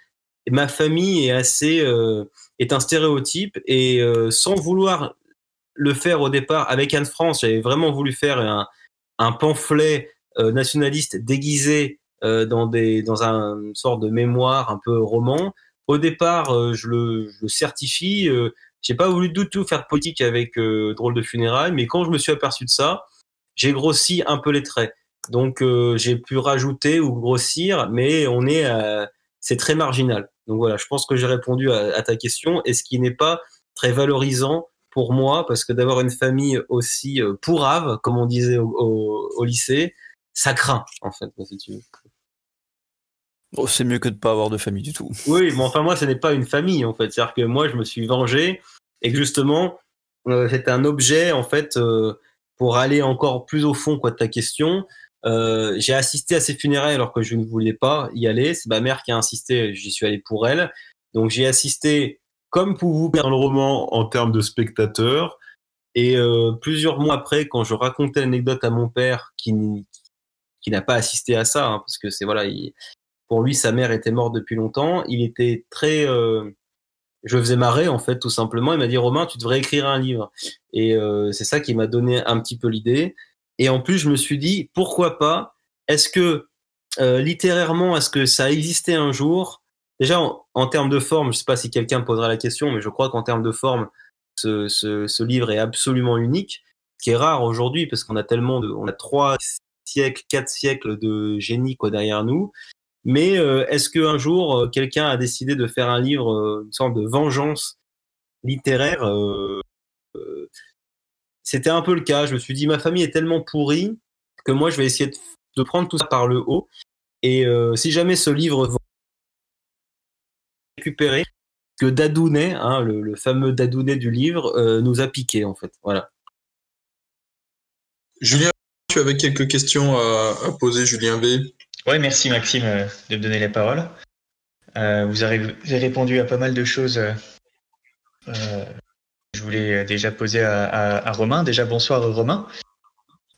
ma famille est un stéréotype, et sans vouloir le faire au départ avec Anne France, j'avais vraiment voulu faire un pamphlet nationaliste déguisé dans une sorte de mémoire un peu roman. Au départ, je le certifie. J'ai pas voulu du tout faire de politique avec Drôle de funérailles, mais quand je me suis aperçu de ça, j'ai grossi un peu les traits. Donc j'ai pu rajouter ou grossir, mais c'est très marginal. Donc voilà, je pense que j'ai répondu à ta question, et ce qui n'est pas très valorisant pour moi, parce que d'avoir une famille aussi pourrave, comme on disait au lycée, ça craint, en fait, si tu veux. Bon, c'est mieux que de pas avoir de famille du tout. Oui, mais enfin, moi, ce n'est pas une famille, en fait. C'est-à-dire que moi, je me suis vengé, et que justement, c'était un objet, en fait, pour aller encore plus au fond, quoi, de ta question. J'ai assisté à ces funérailles alors que je ne voulais pas y aller. C'est ma mère qui a insisté, j'y suis allé pour elle. Donc, j'ai assisté, comme pour vous dans le roman, en termes de spectateur. Et plusieurs mois après, quand je racontais l'anecdote à mon père, qui n'a pas assisté à ça, hein, parce que c'est voilà, pour lui, sa mère était morte depuis longtemps. Il était très, je le faisais marrer en fait, tout simplement. Il m'a dit, Romain, tu devrais écrire un livre. Et c'est ça qui m'a donné un petit peu l'idée. Et en plus, je me suis dit, pourquoi pas? Est-ce que littérairement, est-ce que ça a existé un jour? Déjà, en termes de forme, je sais pas si quelqu'un me posera la question, mais je crois qu'en termes de forme, ce livre est absolument unique, ce qui est rare aujourd'hui parce qu'on a on a 3 siècles, 4 siècles de génie quoi derrière nous. Mais est-ce qu'un jour quelqu'un a décidé de faire un livre, une sorte de vengeance littéraire? C'était un peu le cas. Je me suis dit, ma famille est tellement pourrie que moi, je vais essayer de prendre tout ça par le haut. Et si jamais ce livre va récupérer, que Dadounet, hein, le fameux Dadounet du livre, nous a piqué en fait. Voilà. Julien, tu avais quelques questions à poser, Julien V. Ouais, merci Maxime de me donner la parole. Vous avez répondu à pas mal de choses. Je voulais déjà poser à Romain. Déjà, bonsoir Romain.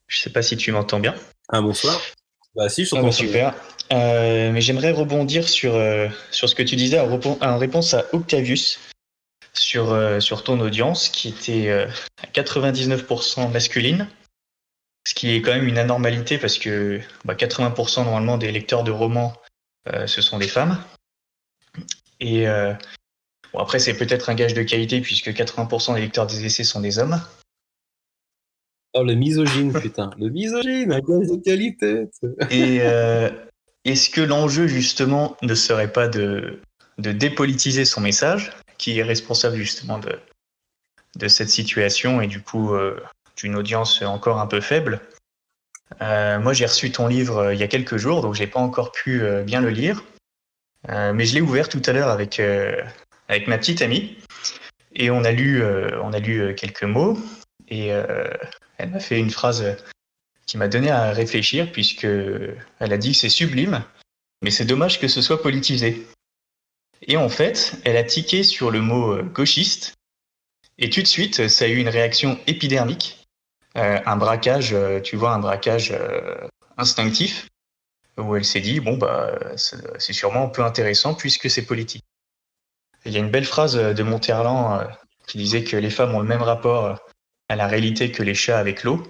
Je sais pas si tu m'entends bien. Ah, bonsoir. Bah si, je t'entends. Super. Mais j'aimerais rebondir sur ce que tu disais en réponse à Octavius sur ton audience qui était à 99% masculine. Ce qui est quand même une anormalité parce que 80% normalement des lecteurs de romans, ce sont des femmes. Et après, c'est peut-être un gage de qualité puisque 80% des lecteurs des essais sont des hommes. Oh, le misogyne, putain. Le misogyne, un gage de qualité. Et est-ce que l'enjeu, justement, ne serait pas de dépolitiser son message, qui est responsable justement de cette situation et du coup d'une audience encore un peu faible? Moi, j'ai reçu ton livre il y a quelques jours, donc je n'ai pas encore pu bien le lire. Mais je l'ai ouvert tout à l'heure avec ma petite amie et on a lu quelques mots et elle m'a fait une phrase qui m'a donné à réfléchir puisque elle a dit que c'est sublime, mais c'est dommage que ce soit politisé. Et en fait, elle a tiqué sur le mot gauchiste et tout de suite, ça a eu une réaction épidermique, un braquage, tu vois, un braquage instinctif où elle s'est dit bon c'est sûrement un peu intéressant puisque c'est politique. Il y a une belle phrase de Monterland qui disait que les femmes ont le même rapport à la réalité que les chats avec l'eau.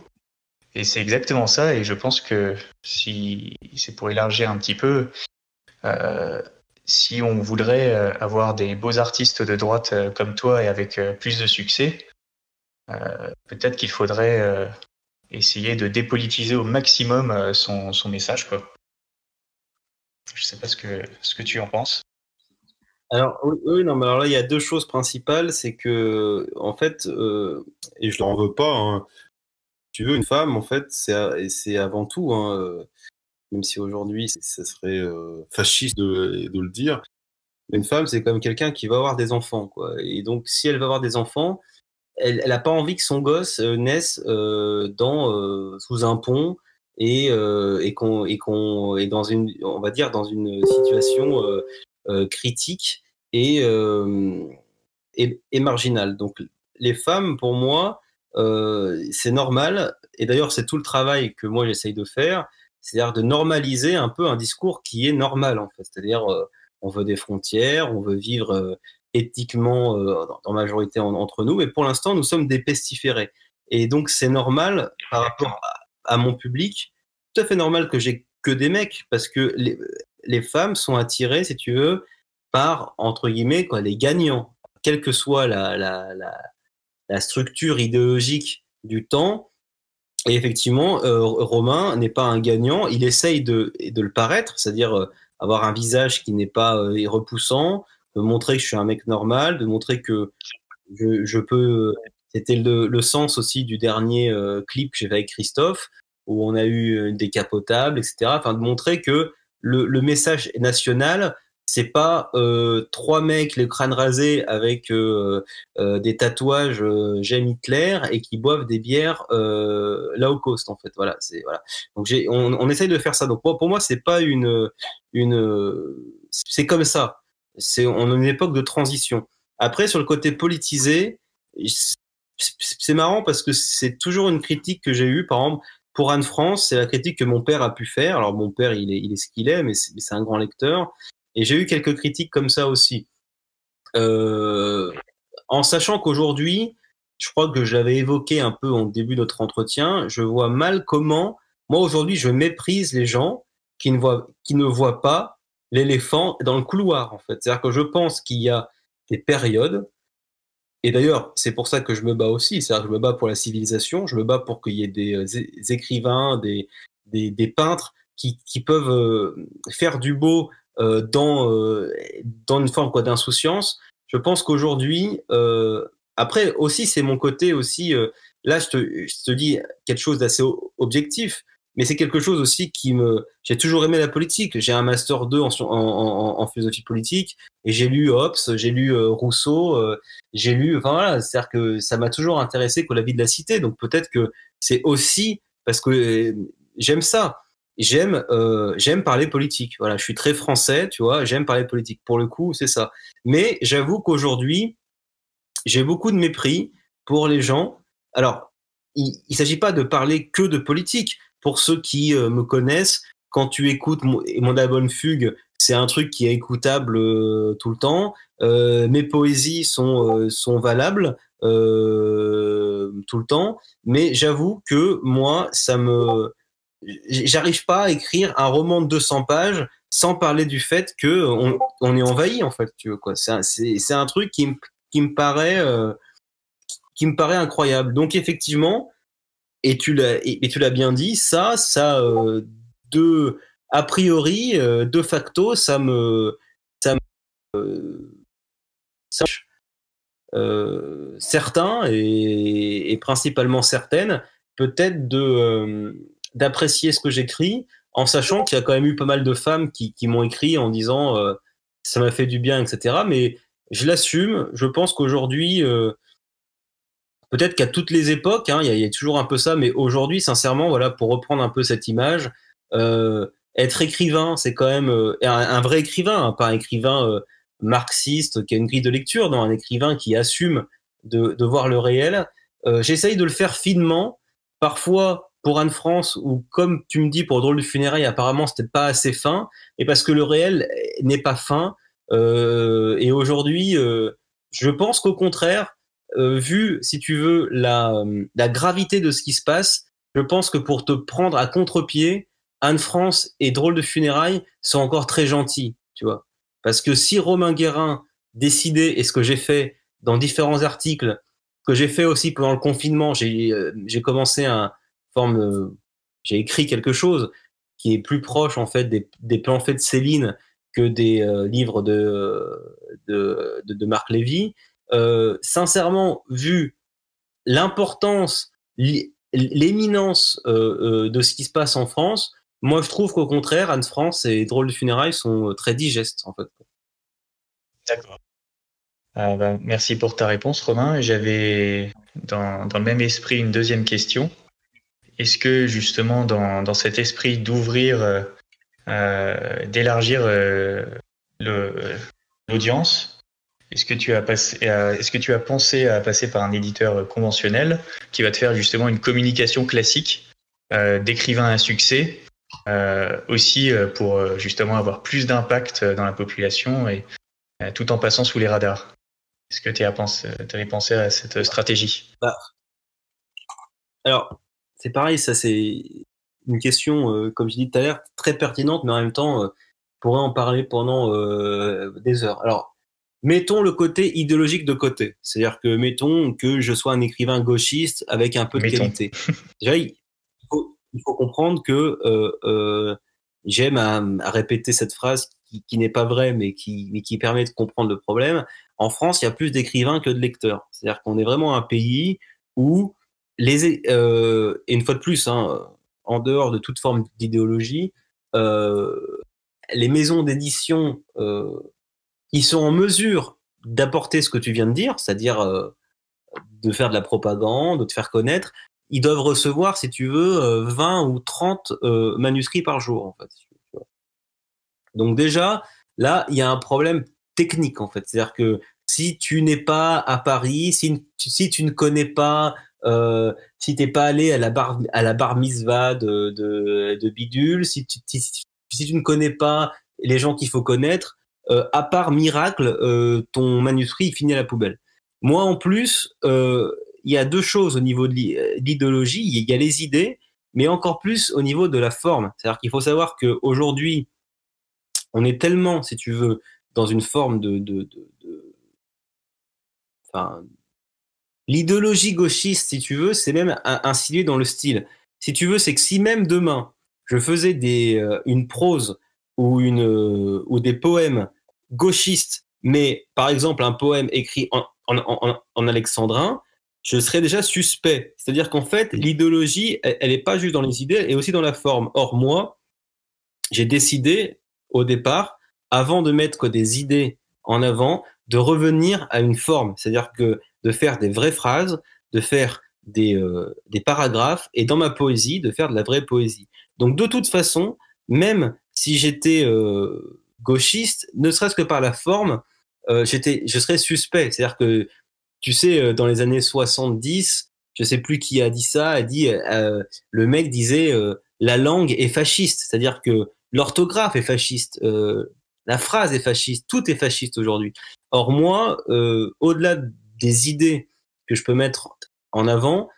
Et c'est exactement ça. Et je pense que si c'est pour élargir un petit peu, si on voudrait avoir des beaux artistes de droite comme toi et avec plus de succès, peut-être qu'il faudrait essayer de dépolitiser au maximum son message, quoi. Je sais pas ce que tu en penses. Alors, oui, non, mais alors là, il y a deux choses principales. C'est que, en fait, et je leur en veux pas, hein, tu veux, une femme, en fait, c'est avant tout, hein, même si aujourd'hui, ça serait fasciste de le dire, mais une femme, c'est comme quelqu'un qui va avoir des enfants, quoi. Et donc, si elle va avoir des enfants, elle a pas envie que son gosse naisse sous un pont et dans une, on va dire, dans une situation critique et, euh, et marginale. Donc les femmes, pour moi, c'est normal. Et d'ailleurs, c'est tout le travail que moi j'essaye de faire, c'est-à-dire de normaliser un peu un discours qui est normal en fait. C'est-à-dire, on veut des frontières, on veut vivre éthiquement en majorité entre nous, mais pour l'instant, nous sommes des pestiférés. Et donc, c'est normal par rapport à mon public, tout à fait normal que j'ai que des mecs, parce que les femmes sont attirées, si tu veux, par, entre guillemets, quoi, les gagnants. Quelle que soit la structure idéologique du temps. Et effectivement, Romain n'est pas un gagnant. Il essaye de le paraître, c'est-à-dire avoir un visage qui n'est pas repoussant, de montrer que je suis un mec normal, de montrer que je peux. C'était le sens aussi du dernier clip que j'ai fait avec Christophe, où on a eu une décapotable, etc. Enfin, de montrer que le message national, c'est pas trois mecs les crânes rasés avec des tatouages j'aime Hitler et qui boivent des bières low cost en fait. Voilà, c'est voilà. Donc on essaye de faire ça. Donc pour moi c'est pas c'est comme ça. On est une époque de transition. Après sur le côté politisé, c'est marrant parce que c'est toujours une critique que j'ai eue. Par exemple, pour Anne France, c'est la critique que mon père a pu faire. Alors mon père, il est ce qu'il est, mais c'est un grand lecteur. Et j'ai eu quelques critiques comme ça aussi. En sachant qu'aujourd'hui, je crois que j'avais évoqué un peu en début de notre entretien, je vois mal comment, moi aujourd'hui, je méprise les gens qui ne voient pas l'éléphant dans le couloir, en fait. C'est-à-dire que je pense qu'il y a des périodes, et d'ailleurs, c'est pour ça que je me bats aussi, c'est-à-dire que je me bats pour la civilisation, je me bats pour qu'il y ait des écrivains, des peintres qui peuvent faire du beau dans une forme quoi d'insouciance. Je pense qu'aujourd'hui, après aussi c'est mon côté aussi. Là, je te dis quelque chose d'assez objectif, mais c'est quelque chose aussi J'ai toujours aimé la politique. J'ai un master 2 en philosophie politique et j'ai lu Hobbes, j'ai lu Rousseau, j'ai lu. Enfin voilà, c'est-à-dire que ça m'a toujours intéressé que la vie de la cité. Donc peut-être que c'est aussi parce que j'aime ça. J'aime parler politique. Voilà, je suis très français, tu vois. J'aime parler politique. Pour le coup, c'est ça. Mais j'avoue qu'aujourd'hui, j'ai beaucoup de mépris pour les gens. Alors, il s'agit pas de parler que de politique. Pour ceux qui me connaissent, quand tu écoutes mon album Fugue, c'est un truc qui est écoutable tout le temps. Mes poésies sont valables tout le temps. Mais j'avoue que moi, j'arrive pas à écrire un roman de 200 pages sans parler du fait que on est envahi en fait, tu veux quoi. C'est un truc qui me paraît incroyable. Donc effectivement, et tu l'as bien dit, ça a priori de facto ça me certains et principalement certaines peut-être d'apprécier ce que j'écris, en sachant qu'il y a quand même eu pas mal de femmes qui m'ont écrit en disant ça m'a fait du bien, etc. Mais je l'assume. Je pense qu'aujourd'hui, peut-être qu'à toutes les époques, hein, y a toujours un peu ça, mais aujourd'hui, sincèrement, voilà, pour reprendre un peu cette image, être écrivain, c'est quand même un vrai écrivain, hein, pas un écrivain marxiste qui a une grille de lecture, non, un écrivain qui assume de voir le réel. J'essaye de le faire finement, parfois pour Anne France, ou comme tu me dis pour Drôle de funérailles, apparemment c'était pas assez fin, et parce que le réel n'est pas fin. Et aujourd'hui, je pense qu'au contraire, vu, si tu veux, la gravité de ce qui se passe, je pense que pour te prendre à contre-pied, Anne France et Drôle de funérailles sont encore très gentils, tu vois. Parce que si Romain Guérin décidait, et ce que j'ai fait dans différents articles, que j'ai fait aussi pendant le confinement, j'ai commencé forme, j'ai écrit quelque chose qui est plus proche en fait des pamphlets de Céline que des livres de Marc Lévy. Sincèrement, vu l'importance, l'éminence de ce qui se passe en France, moi je trouve qu'au contraire, Anne France et Drôle de funérailles sont très digestes en fait. D'accord. Merci pour ta réponse, Romain. J'avais dans le même esprit une deuxième question. Est-ce que justement dans cet esprit d'ouvrir, d'élargir l'audience, est-ce que tu as pensé à passer par un éditeur conventionnel qui va te faire justement une communication classique d'écrivain à succès, aussi pour justement avoir plus d'impact dans la population et tout en passant sous les radars? Est-ce que tu avais pensé à cette stratégie? Alors, c'est pareil, ça c'est une question, comme je dis tout à l'heure, très pertinente, mais en même temps, on pourrait en parler pendant des heures. Alors, mettons le côté idéologique de côté. C'est-à-dire que mettons que je sois un écrivain gauchiste avec un peu de qualité. Déjà, il faut comprendre que j'aime à répéter cette phrase qui n'est pas vraie, mais qui permet de comprendre le problème. En France, il y a plus d'écrivains que de lecteurs. C'est-à-dire qu'on est vraiment un pays où et une fois de plus, en dehors de toute forme d'idéologie, les maisons d'édition ils sont en mesure d'apporter ce que tu viens de dire, c'est-à-dire de faire de la propagande, de te faire connaître. Ils doivent recevoir, si tu veux, 20 ou 30 manuscrits par jour, en fait. Donc déjà, là, il y a un problème technique, en fait. C'est-à-dire que si tu n'es pas à Paris, si tu ne connais pas, si t'es pas allé à la bar mitzvah de Bidule, si tu ne connais pas les gens qu'il faut connaître, à part miracle, ton manuscrit finit à la poubelle. Moi, en plus, il y a deux choses au niveau de l'idéologie. Il y a les idées, mais encore plus au niveau de la forme. C'est-à-dire qu'il faut savoir qu'aujourd'hui, on est tellement, si tu veux, dans une forme enfin, l'idéologie gauchiste, si tu veux, c'est même insinué dans le style. Si tu veux, c'est que si même demain, je faisais une prose ou des poèmes gauchistes, mais par exemple un poème écrit en alexandrin, je serais déjà suspect. C'est-à-dire qu'en fait, l'idéologie, elle est pas juste dans les idées, elle est aussi dans la forme. Or, moi, j'ai décidé, au départ, avant de mettre des idées en avant, de revenir à une forme. C'est-à-dire que de faire des vraies phrases, de faire des paragraphes, et dans ma poésie, de faire de la vraie poésie. Donc, de toute façon, même si j'étais gauchiste, ne serait-ce que par la forme, je serais suspect. C'est-à-dire que, tu sais, dans les années 70, je sais plus qui a dit ça, le mec disait la langue est fasciste, c'est-à-dire que l'orthographe est fasciste, la phrase est fasciste, tout est fasciste aujourd'hui. Or moi, au-delà des idées que je peux mettre en avant,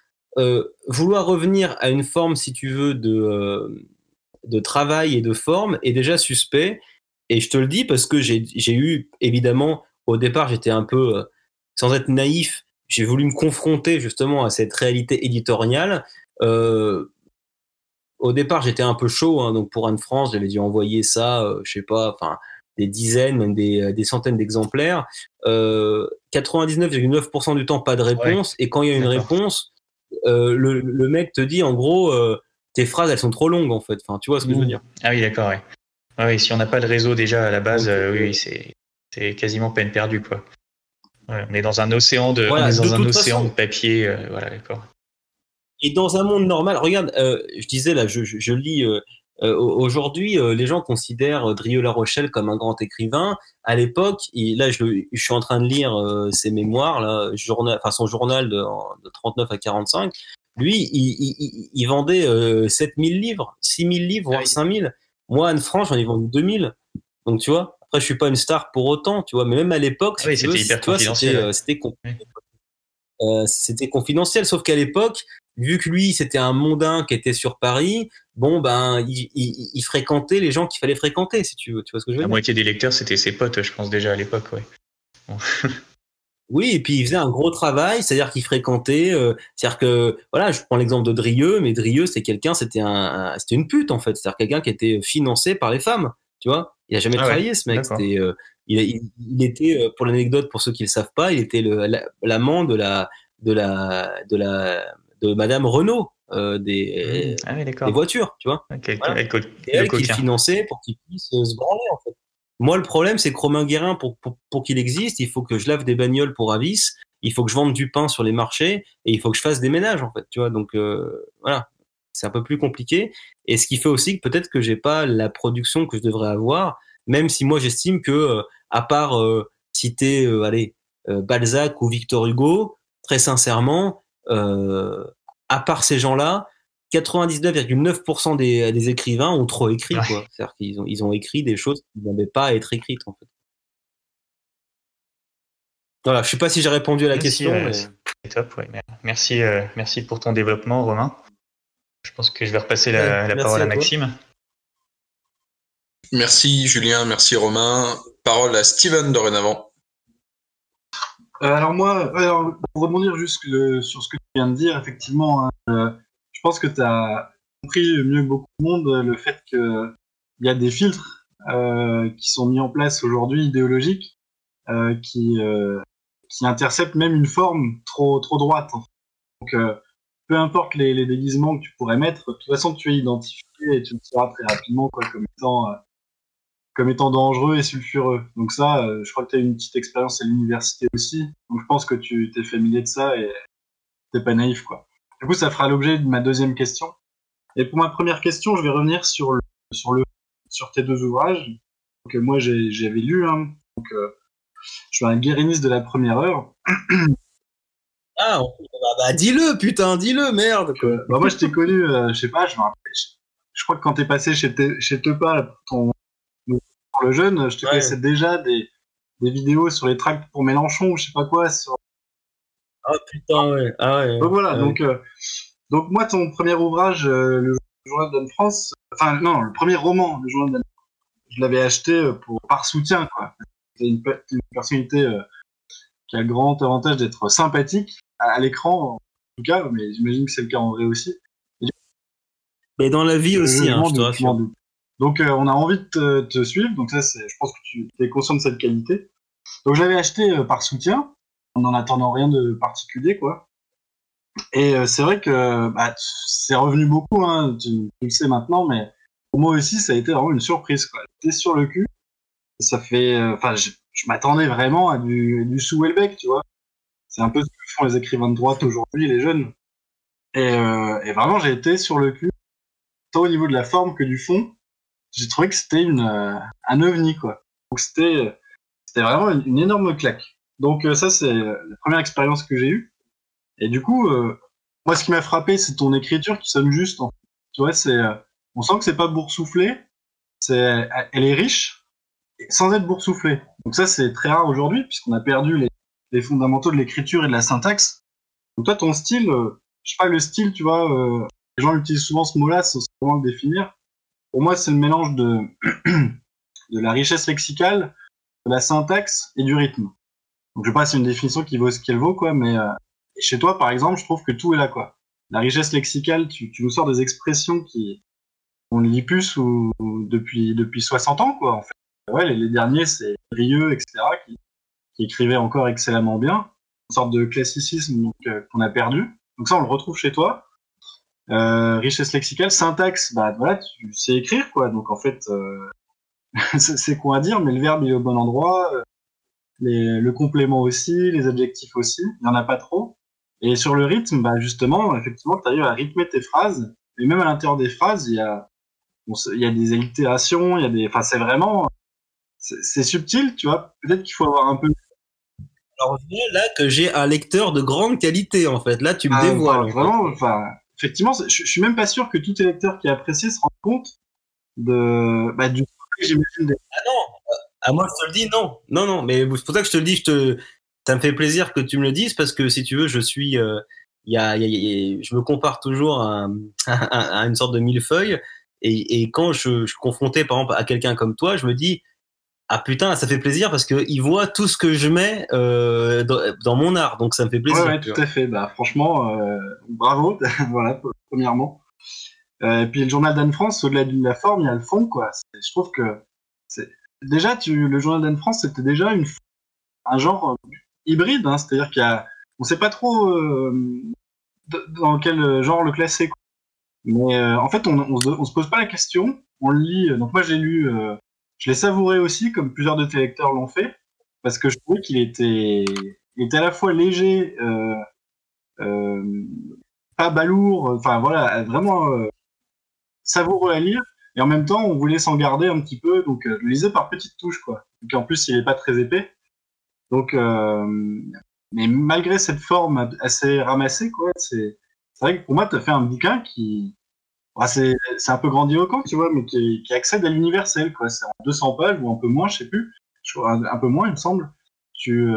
vouloir revenir à une forme, si tu veux, de travail et de forme est déjà suspect. Et je te le dis parce que j'ai eu, évidemment, au départ, j'étais un peu, sans être naïf, j'ai voulu me confronter justement à cette réalité éditoriale. Au départ, j'étais un peu chaud, donc pour Anne France, j'avais dû envoyer ça, je sais pas, enfin des dizaines, même des centaines d'exemplaires. 99,9% du temps, pas de réponse. Ouais. Et quand il y a une réponse, le mec te dit en gros, tes phrases elles sont trop longues en fait. Enfin, tu vois ce que je veux dire. Ah oui, d'accord. Ouais. Oui, si on n'a pas le réseau déjà à la base, oui, c'est quasiment peine perdue, quoi. Ouais, on est dans un océan de papier, voilà, d'accord. Et dans un monde normal, regarde, je disais là, je lis aujourd'hui, les gens considèrent Drieux-La Rochelle comme un grand écrivain. À l'époque, là, je suis en train de lire ses mémoires, là, son journal de 39 à 45. Lui, il vendait 7000 livres, 6000 livres, voire 5000. Moi, Anne France, j'en ai vendu 2000. Donc, tu vois, après, je suis pas une star pour autant, tu vois, mais même à l'époque, c'était hyper confidentiel. C'était confidentiel, sauf qu'à l'époque, vu que lui, c'était un mondain qui était sur Paris, bon, ben, il fréquentait les gens qu'il fallait fréquenter, si tu veux. Tu vois ce que je veux dire ? La moitié des lecteurs, c'était ses potes, je pense, déjà à l'époque, ouais. Bon. Oui, et puis il faisait un gros travail, c'est-à-dire qu'il fréquentait, c'est-à-dire que voilà, je prends l'exemple de Drieux, mais Drieux c'était c'était une pute en fait, c'est-à-dire quelqu'un qui était financé par les femmes, tu vois. Il a jamais Ah ouais, travaillé ce mec, d'accord. il était pour l'anecdote pour ceux qui le savent pas, il était l'amant de Madame Renault Ah oui, des d'accord. voitures, tu vois. Ok, Voilà. C'est le elle qui le coquin. finançait pour qu'il puisse se branler en fait. Moi, le problème, c'est que Romain Guérin, pour qu'il existe, il faut que je lave des bagnoles pour Avis, il faut que je vende du pain sur les marchés et il faut que je fasse des ménages, en fait, tu vois. Donc, voilà, c'est un peu plus compliqué. Et ce qui fait aussi que peut-être que j'ai pas la production que je devrais avoir, même si moi, j'estime que, à part citer, Balzac ou Victor Hugo, très sincèrement, à part ces gens-là, 99,9% des écrivains ont trop écrit, Ouais. quoi. C'est-à-dire ils ont écrit des choses qui n'avaient pas à être écrites, en fait. Voilà, je sais pas si j'ai répondu à la Merci, question, mais c'est top. Ouais. Merci, merci pour ton développement, Romain. Je pense que je vais repasser ouais, la merci parole à à toi. Maxime. Merci Julien, merci Romain. Parole à Steven dorénavant. Alors moi, pour rebondir juste sur ce que tu viens de dire, effectivement, hein, je pense que tu as compris mieux que beaucoup de monde le fait qu'il y a des filtres qui sont mis en place aujourd'hui idéologiques euh, qui, euh, qui interceptent même une forme trop droite. En fait. Donc, peu importe les déguisements que tu pourrais mettre, de toute façon, tu es identifié et tu le sauras très rapidement quoi, comme étant dangereux et sulfureux. Donc ça, je crois que tu as une petite expérience à l'université aussi. Donc je pense que tu t'es familier de ça et t'es pas naïf, quoi. Du coup, ça fera l'objet de ma deuxième question. Et pour ma première question, je vais revenir sur le, sur tes deux ouvrages. Donc moi, j'avais lu, hein. Donc je suis un guériniste de la première heure. Ah, dis-le, putain, dis-le, merde, quoi. Bah, moi, je t'ai connu, je sais pas, je me rappelle. Je crois que quand t'es passé chez Tepa, pour le jeune, je te Ouais. connaissais déjà des vidéos sur les tracts pour Mélenchon, ou je sais pas quoi, sur. Ah, putain, ouais. Ah, ouais. Donc voilà, Ah, ouais. donc moi, ton premier ouvrage, le Journal d'Anne-France, enfin non, le premier roman, le Journal d'Anne-France, je l'avais acheté par soutien, quoi. C'est une personnalité qui a le grand avantage d'être sympathique à l'écran, en tout cas, mais j'imagine que c'est le cas en vrai aussi. Et Mais dans la vie aussi, je hein, m'en je te doute, je m'en rassure. doute. Donc on a envie de te suivre, donc ça, je pense que tu es conscient de cette qualité. Donc je l'avais acheté par soutien, en n'en attendant rien de particulier, quoi. Et c'est vrai que bah, c'est revenu beaucoup, hein, tu le sais maintenant, mais pour moi aussi, ça a été vraiment une surprise, quoi. J'étais sur le cul, ça fait, enfin, je m'attendais vraiment à du sous Houellebecq, tu vois. C'est un peu ce que font les écrivains de droite aujourd'hui, les jeunes. Et vraiment, j'ai été sur le cul, tant au niveau de la forme que du fond. J'ai trouvé que c'était un ovni, quoi. Donc c'était vraiment une énorme claque. Donc ça, c'est la première expérience que j'ai eue. Et du coup, moi, ce qui m'a frappé, c'est ton écriture qui sonne juste. En fait. Tu vois, on sent que c'est pas boursouflé. Elle est riche sans être boursouflée. Donc ça, c'est très rare aujourd'hui puisqu'on a perdu les fondamentaux de l'écriture et de la syntaxe. Donc toi, ton style, je sais pas le style, tu vois, les gens utilisent souvent ce mot-là sans vraiment le définir. Pour moi, c'est le mélange de la richesse lexicale, de la syntaxe et du rythme. Donc je sais pas, c'est une définition qui vaut ce qu'elle vaut, quoi, mais chez toi, par exemple, je trouve que tout est là, quoi. La richesse lexicale, tu nous sors des expressions qui on ne lit plus depuis 60 ans, quoi, en fait. Ouais, les derniers, c'est Rieu, etc., qui écrivait encore excellemment bien. Une sorte de classicisme donc, qu'on a perdu. Donc ça, on le retrouve chez toi. Richesse lexicale, syntaxe, bah voilà, tu sais écrire, quoi. Donc en fait, c'est quoi à dire, mais le verbe il est au bon endroit. Le complément aussi, les adjectifs aussi, il n'y en a pas trop. Et sur le rythme, bah justement, effectivement, tu arrives à rythmer tes phrases, et même à l'intérieur des phrases, il y a des allitérations, il y a des, enfin, c'est vraiment, c'est subtil, tu vois. Peut-être qu'il faut avoir un peu. Alors là que j'ai un lecteur de grande qualité, en fait. Là, tu me dévoiles, Enfin, en fait. vraiment, enfin, effectivement, je suis même pas sûr que tout électeur qui a apprécié se rende compte du j'imagine. Ah non, moi je te le dis, non. Non, non, mais c'est pour ça que je te le dis, ça me fait plaisir que tu me le dises parce que si tu veux, je suis, je me compare toujours à une sorte de millefeuille et quand je suis confronté par exemple à quelqu'un comme toi, je me dis, ah putain, ça fait plaisir parce que il voit tout ce que je mets dans mon art, donc ça me fait plaisir. Ouais, tout à fait. Bah, franchement, bravo, voilà, premièrement. Et puis le journal d'Anne France, au-delà de la forme, il y a le fond, quoi. Je trouve que déjà, le journal d'Anne France, c'était déjà un genre hybride, hein, c'est-à-dire on sait pas trop dans quel genre le classer, quoi. Mais en fait, on se pose pas la question, on le lit. Donc moi, j'ai lu, je l'ai savouré aussi, comme plusieurs de tes lecteurs l'ont fait, parce que je trouvais qu'il était à la fois léger, pas balourd, enfin voilà, vraiment savoureux à lire, et en même temps, on voulait s'en garder un petit peu, donc je le lisais par petites touches, quoi. Donc en plus, il est pas très épais. Donc, mais malgré cette forme assez ramassée, quoi, c'est vrai que pour moi, tu as fait un bouquin qui, c'est un peu grandiloquent, tu vois, mais qui accède à l'universel, quoi. C'est en 200 pages ou un peu moins, je sais plus, un peu moins, il me semble. Tu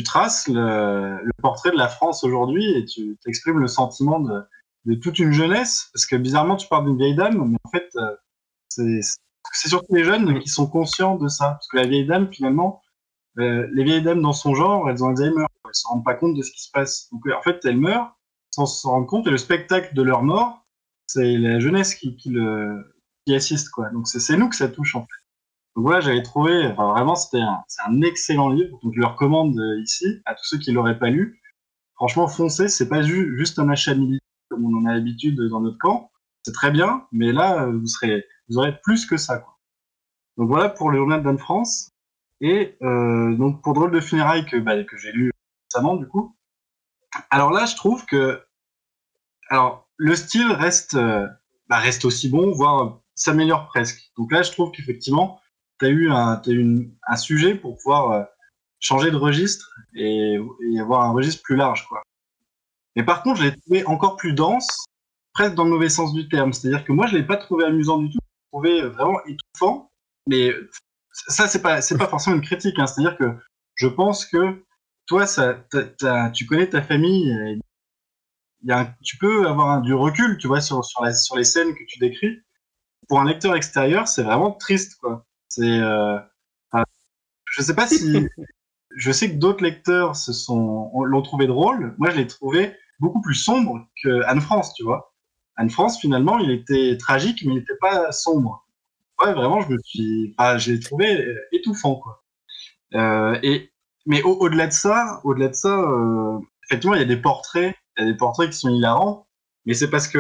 traces le portrait de la France aujourd'hui et tu exprimes le sentiment de toute une jeunesse, parce que bizarrement, tu parles d'une vieille dame, mais en fait, c'est surtout les jeunes qui sont conscients de ça, parce que la vieille dame, finalement, les vieilles dames dans son genre, elles ont Alzheimer, elles se rendent pas compte de ce qui se passe. Donc en fait, elles meurent sans se rendre compte, et le spectacle de leur mort, c'est la jeunesse qui assiste, quoi. Donc c'est nous que ça touche, en fait. Donc voilà, j'avais trouvé, enfin, vraiment, c'est un excellent livre, donc je le recommande ici à tous ceux qui l'auraient pas lu. Franchement, foncez, c'est pas juste un achat militaire comme on en a l'habitude dans notre camp. C'est très bien, mais là, vous aurez plus que ça, quoi. Donc voilà pour le journal d'Anne France. Et donc pour Drôle de funérailles que j'ai lu récemment, du coup. Alors là, je trouve que le style reste aussi bon, voire s'améliore presque. Donc là, je trouve qu'effectivement, t'as eu un sujet pour pouvoir changer de registre et avoir un registre plus large, quoi. Mais par contre, je l'ai trouvé encore plus dense, presque dans le mauvais sens du terme. C'est-à-dire que moi, je l'ai pas trouvé amusant du tout. Je l'ai trouvé vraiment étouffant. Mais ça, c'est pas forcément une critique, hein. C'est-à-dire que je pense que toi, tu connais ta famille. Et tu peux avoir du recul, tu vois, sur les scènes que tu décris. Pour un lecteur extérieur, c'est vraiment triste, quoi. Je sais pas si, je sais que d'autres lecteurs l'ont trouvé drôle. Moi, je l'ai trouvé beaucoup plus sombre que Anne France, tu vois. Anne France, finalement, il était tragique, mais il n'était pas sombre. Ouais, vraiment, je l'ai trouvé étouffant, quoi. Mais au-delà de ça, effectivement, il y a des portraits qui sont hilarants, mais c'est parce que,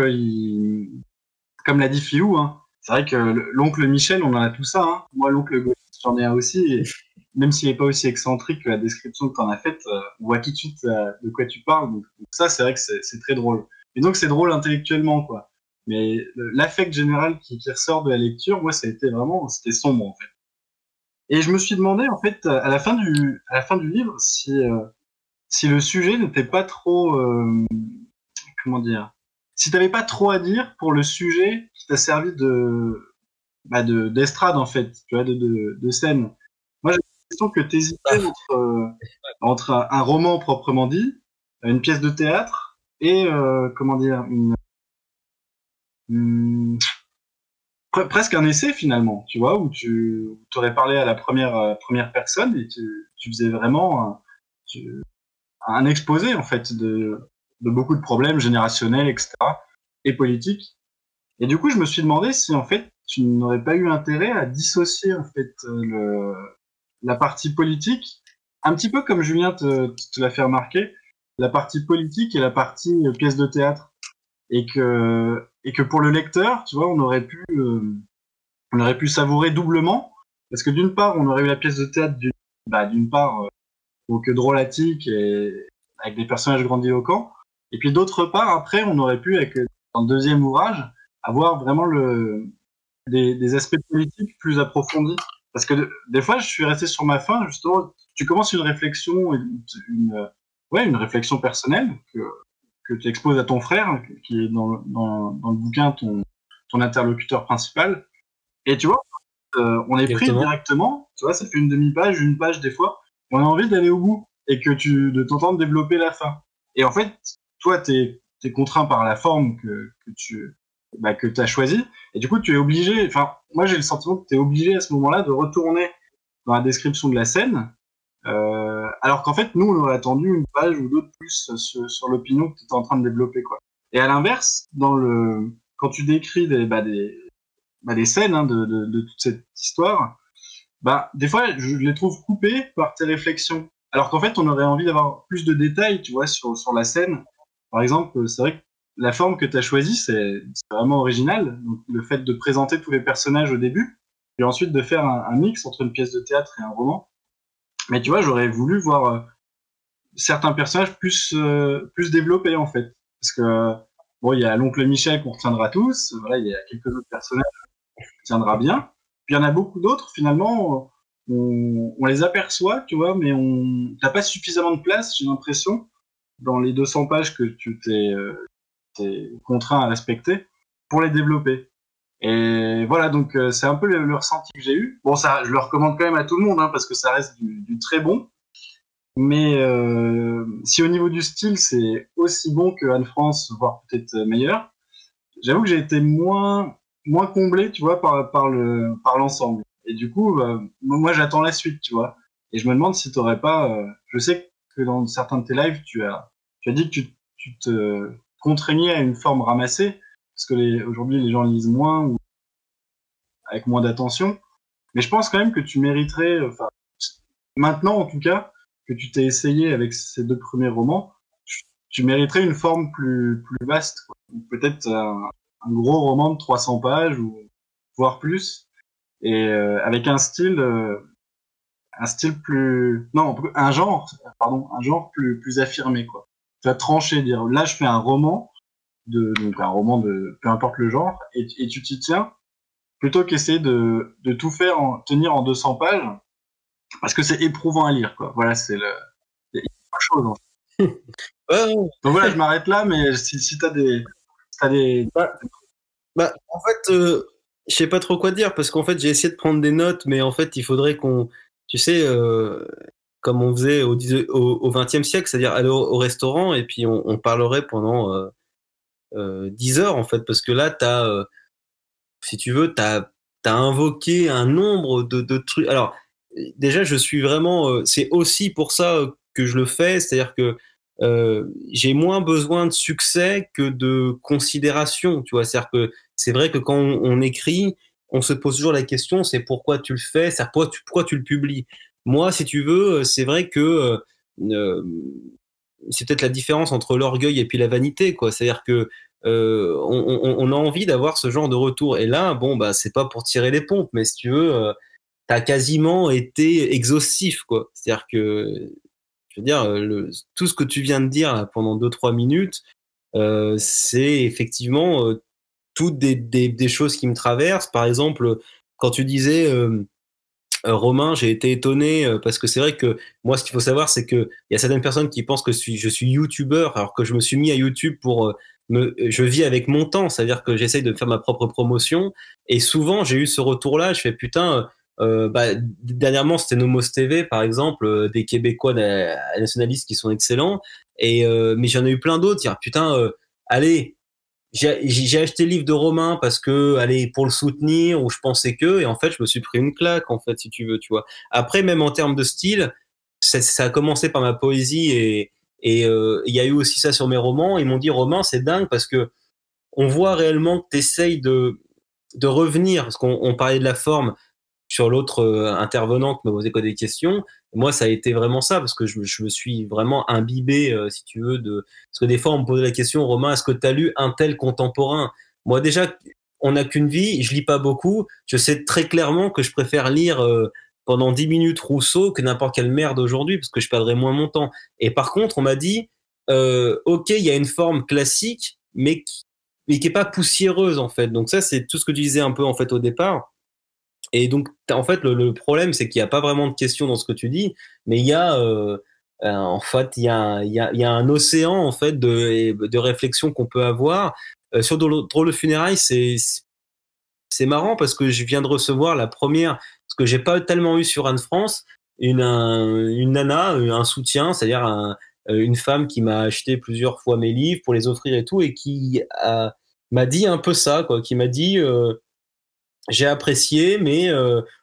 comme l'a dit Philou, hein, c'est vrai que l'oncle Michel, on en a tout ça, hein. Moi, l'oncle Gauthier, j'en ai un aussi, et même s'il n'est pas aussi excentrique que la description que tu en as faite, on voit tout de suite de quoi tu parles. Donc ça, c'est vrai que c'est très drôle. Et donc, c'est drôle intellectuellement, quoi. Mais l'affect général qui ressort de la lecture, moi, c'était sombre, en fait. Et je me suis demandé, en fait, à la fin du livre, si le sujet n'était pas trop, comment dire, si t'avais pas trop à dire pour le sujet qui t'a servi d'estrade, en fait, tu vois, de scène. Moi, j'ai l'impression que t'hésitais entre un roman proprement dit, une pièce de théâtre et, comment dire, presque un essai, finalement, tu vois, où tu aurais parlé à la première personne et tu faisais vraiment un exposé, en fait, de beaucoup de problèmes générationnels, etc., et politiques. Et du coup, je me suis demandé si, en fait, tu n'aurais pas eu intérêt à dissocier, en fait, la partie politique, un petit peu comme Julien te l'a fait remarquer, la partie politique et la partie pièce de théâtre. Et que pour le lecteur, tu vois, on aurait pu savourer doublement, parce que d'une part, on aurait eu la pièce de théâtre d'une part, donc drôlatique et avec des personnages grandiloquents, et puis d'autre part, après, on aurait pu, dans le deuxième ouvrage, avoir vraiment des aspects politiques plus approfondis. Parce que des fois, je suis resté sur ma faim, justement, tu commences une réflexion, une réflexion personnelle que tu exposes à ton frère, qui est dans le bouquin ton interlocuteur principal. Et tu vois, on est pris directement, tu vois, ça fait une demi-page, une page des fois, et on a envie d'aller au bout, et de t'entendre développer la fin. Et en fait, toi, t'es contraint par la forme que tu que tu as choisi. Et du coup, tu es obligé, enfin, moi j'ai le sentiment que tu es obligé à ce moment-là de retourner dans la description de la scène, alors qu'en fait, nous, on aurait attendu une page ou deux de plus sur l'opinion que tu étais en train de développer, quoi. Et à l'inverse, quand tu décris des scènes de toute cette histoire, des fois, je les trouve coupées par tes réflexions. Alors qu'en fait, on aurait envie d'avoir plus de détails, tu vois, sur la scène. Par exemple, c'est vrai que la forme que tu as choisie, c'est vraiment original. Donc, le fait de présenter tous les personnages au début, et ensuite de faire un mix entre une pièce de théâtre et un roman. Mais tu vois, j'aurais voulu voir certains personnages plus développés, en fait. Parce que, bon, il y a l'oncle Michel qu'on retiendra tous. Voilà, il y a quelques autres personnages qu'on retiendra bien. Puis il y en a beaucoup d'autres, finalement, on les aperçoit, tu vois, mais t'as pas suffisamment de place, j'ai l'impression, dans les 200 pages que tu t'es contraint à respecter pour les développer. Et voilà, donc c'est un peu le ressenti que j'ai eu. Bon, ça, je le recommande quand même à tout le monde, parce que ça reste du très bon. Mais si au niveau du style, c'est aussi bon que Anne-France, voire peut-être meilleur, j'avoue que j'ai été moins comblé, tu vois, par l'ensemble. Et du coup, moi, j'attends la suite, tu vois. Et je me demande si t'aurais pas... je sais que dans certains de tes lives, tu as dit que tu te contraignais à une forme ramassée, parce que aujourd'hui, les gens lisent moins ou avec moins d'attention. Mais je pense quand même que tu mériterais, maintenant en tout cas, que tu t'es essayé avec ces 2 premiers romans, tu mériterais une forme plus vaste, quoi. Peut-être un gros roman de 300 pages ou voire plus, et avec un genre plus affirmé, quoi. Tu vas trancher, dire là je fais un roman donc un roman de peu importe le genre, et tu t'y tiens plutôt qu'essayer de tout tenir en 200 pages, parce que c'est éprouvant à lire, quoi. Voilà, il y a pas chose, en fait. Donc voilà, je m'arrête là, mais si t'as des en fait, je sais pas trop quoi dire, parce qu'en fait, j'ai essayé de prendre des notes, mais en fait, il faudrait tu sais, comme on faisait au XXe siècle, c'est-à-dire aller au restaurant et puis on parlerait pendant 10 heures, en fait, parce que là, si tu veux, t'as invoqué un nombre de trucs. Alors, déjà, je suis vraiment, c'est aussi pour ça que je le fais, c'est-à-dire que j'ai moins besoin de succès que de considération, tu vois. C'est-à-dire que c'est vrai que quand on écrit, on se pose toujours la question, c'est pourquoi tu le fais, c'est pourquoi tu le publies. Moi, si tu veux, c'est vrai que c'est peut-être la différence entre l'orgueil et puis la vanité, quoi. C'est-à-dire que on a envie d'avoir ce genre de retour. Et là, bon, c'est pas pour tirer les pompes, mais si tu veux, t'as quasiment été exhaustif, quoi. C'est-à-dire que, je veux dire, tout ce que tu viens de dire là, pendant 2-3 minutes, c'est effectivement toutes des choses qui me traversent. Par exemple, quand tu disais Romain, j'ai été étonné parce que c'est vrai que moi, ce qu'il faut savoir, c'est que il y a certaines personnes qui pensent que je suis youtubeur, alors que je me suis mis à YouTube pour je vis avec mon temps, c'est-à-dire que j'essaye de faire ma propre promotion. Et souvent, j'ai eu ce retour-là. Je fais putain. Dernièrement, c'était Nomos TV, par exemple, des Québécois nationalistes qui sont excellents. Et mais j'en ai eu plein d'autres. Dire putain, allez. J'ai acheté le livre de Romain parce que, allez, pour le soutenir, ou je pensais et en fait, je me suis pris une claque, en fait, si tu veux, tu vois. Après, même en termes de style, ça a commencé par ma poésie et il y a eu aussi ça sur mes romans. Ils m'ont dit, Romain, c'est dingue parce que on voit réellement que t'essayes de revenir, parce qu'on parlait de la forme sur l'autre intervenant qui me posait quoi des questions. Moi, ça a été vraiment ça, parce que je me suis vraiment imbibé, si tu veux, parce que des fois, on me posait la question, Romain, est-ce que tu as lu un tel contemporain? Moi, déjà, on n'a qu'une vie, je lis pas beaucoup. Je sais très clairement que je préfère lire pendant 10 minutes Rousseau que n'importe quelle merde aujourd'hui, parce que je perdrais moins mon temps. Et par contre, on m'a dit, ok, il y a une forme classique, mais qui est pas poussiéreuse, en fait. Donc ça, c'est tout ce que tu disais un peu, en fait, au départ. Et donc, en fait, le problème, c'est qu'il n'y a pas vraiment de questions dans ce que tu dis, mais il y a, en fait, il y a un océan, en fait, de réflexion qu'on peut avoir. Sur Drôle de funérailles, c'est marrant parce que je viens de recevoir la première, ce que j'ai pas tellement eu sur Anne France, une nana, un soutien, c'est-à-dire une femme qui m'a acheté plusieurs fois mes livres pour les offrir et tout, et qui a m'a dit un peu ça, quoi, qui m'a dit j'ai apprécié, mais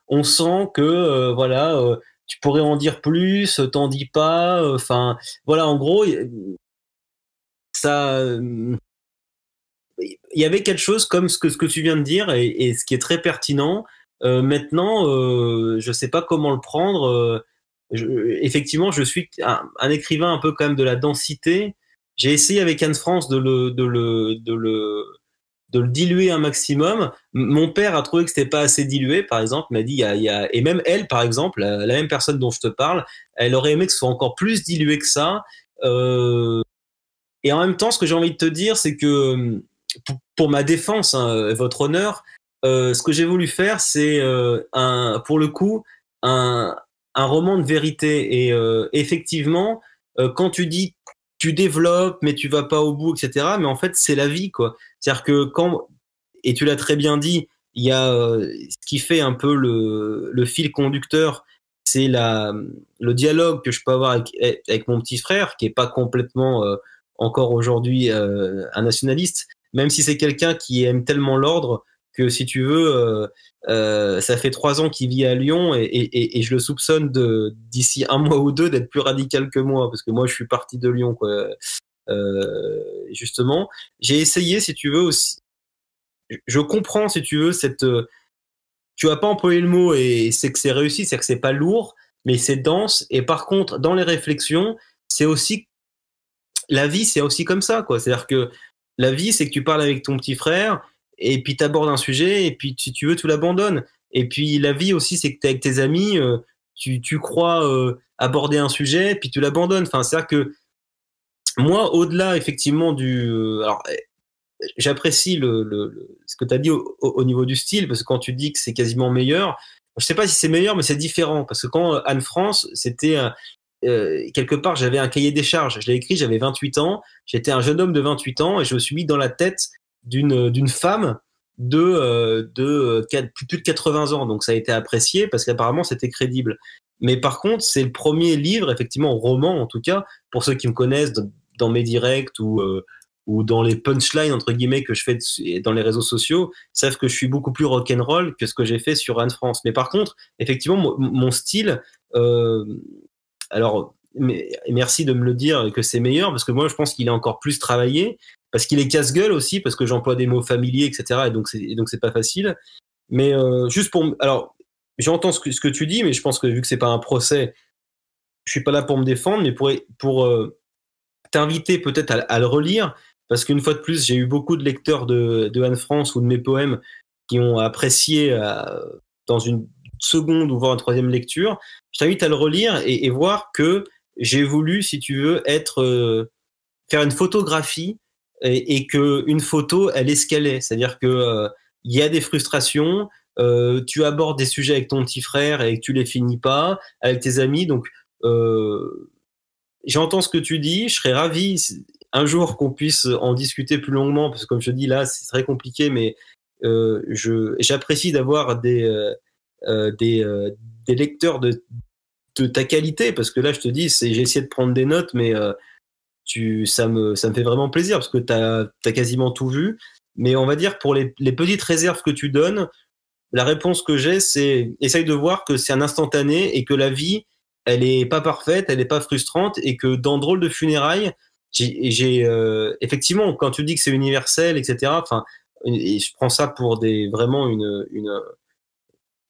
on sent que voilà, tu pourrais en dire plus, t'en dis pas. Enfin, voilà, en gros, ça, il y avait quelque chose comme ce que tu viens de dire et ce qui est très pertinent. Maintenant, je sais pas comment le prendre. Effectivement, je suis un écrivain un peu quand même de la densité. J'ai essayé avec Anne France de le diluer un maximum. Mon père a trouvé que c'était pas assez dilué, par exemple, m'a dit, et même elle, par exemple, la même personne dont je te parle, elle aurait aimé que ce soit encore plus dilué que ça. Et en même temps, ce que j'ai envie de te dire, c'est que pour ma défense, hein, votre honneur, ce que j'ai voulu faire, c'est pour le coup, un roman de vérité. Et effectivement, quand tu dis tu développes, mais tu vas pas au bout, etc. Mais en fait, c'est la vie, quoi. C'est-à-dire que et tu l'as très bien dit, il y a ce qui fait un peu le fil conducteur, c'est le dialogue que je peux avoir avec mon petit frère, qui est pas complètement encore aujourd'hui un nationaliste, même si c'est quelqu'un qui aime tellement l'ordre que, si tu veux, ça fait 3 ans qu'il vit à Lyon et je le soupçonne d'ici un mois ou deux d'être plus radical que moi, parce que moi je suis parti de Lyon, quoi. Justement, j'ai essayé, si tu veux aussi, je comprends, si tu veux, tu vas pas employer le mot et c'est que c'est réussi, c'est que c'est pas lourd, mais c'est dense. Et par contre, dans les réflexions, c'est aussi la vie, c'est aussi comme ça, quoi. C'est-à-dire que la vie, c'est que tu parles avec ton petit frère et puis t'abordes un sujet et puis si tu veux, tu l'abandonnes. Et puis la vie aussi, c'est que t'es avec tes amis, tu crois aborder un sujet puis tu l'abandonnes. Enfin, c'est-à-dire que moi, au-delà effectivement alors j'apprécie ce que tu as dit au niveau du style, parce que quand tu dis que c'est quasiment meilleur, je sais pas si c'est meilleur, mais c'est différent. Parce que quand Anne France, c'était quelque part, j'avais un cahier des charges. Je l'ai écrit, j'avais 28 ans. J'étais un jeune homme de 28 ans et je me suis mis dans la tête d'une femme de plus de 80 ans. Donc ça a été apprécié parce qu'apparemment c'était crédible. Mais par contre, c'est le premier livre, effectivement, roman en tout cas, pour ceux qui me connaissent dans mes directs ou dans les punchlines entre guillemets que je fais dans les réseaux sociaux, savent que je suis beaucoup plus rock'n'roll que ce que j'ai fait sur Anne France. Mais par contre, effectivement, mon style, alors merci de me le dire que c'est meilleur, parce que moi je pense qu'il est encore plus travaillé, parce qu'il est casse-gueule aussi, parce que j'emploie des mots familiers, etc. Et donc c'est pas facile. Mais juste alors j'entends ce que tu dis, mais je pense que vu que c'est pas un procès, je suis pas là pour me défendre, mais pour t'inviter peut-être à le relire, parce qu'une fois de plus, j'ai eu beaucoup de lecteurs de Anne France ou de mes poèmes qui ont apprécié dans une seconde ou voire une troisième lecture. Je t'invite à le relire et voir que j'ai voulu, si tu veux, faire une photographie et que une photo, elle est ce qu'elle est. C'est-à-dire que il y a des frustrations, tu abordes des sujets avec ton petit frère et que tu les finis pas, avec tes amis, donc j'entends ce que tu dis, je serais ravi un jour qu'on puisse en discuter plus longuement, parce que comme je te dis là, c'est très compliqué, mais j'apprécie d'avoir des lecteurs de ta qualité, parce que là, je te dis, j'ai essayé de prendre des notes, mais ça me fait vraiment plaisir, parce que t'as quasiment tout vu. Mais on va dire, pour les petites réserves que tu donnes, la réponse que j'ai, c'est essaye de voir que c'est un instantané et que la vie, elle est pas parfaite, elle est pas frustrante, et que dans Drôle de funérailles, effectivement, quand tu dis que c'est universel, etc. Enfin, et je prends ça pour vraiment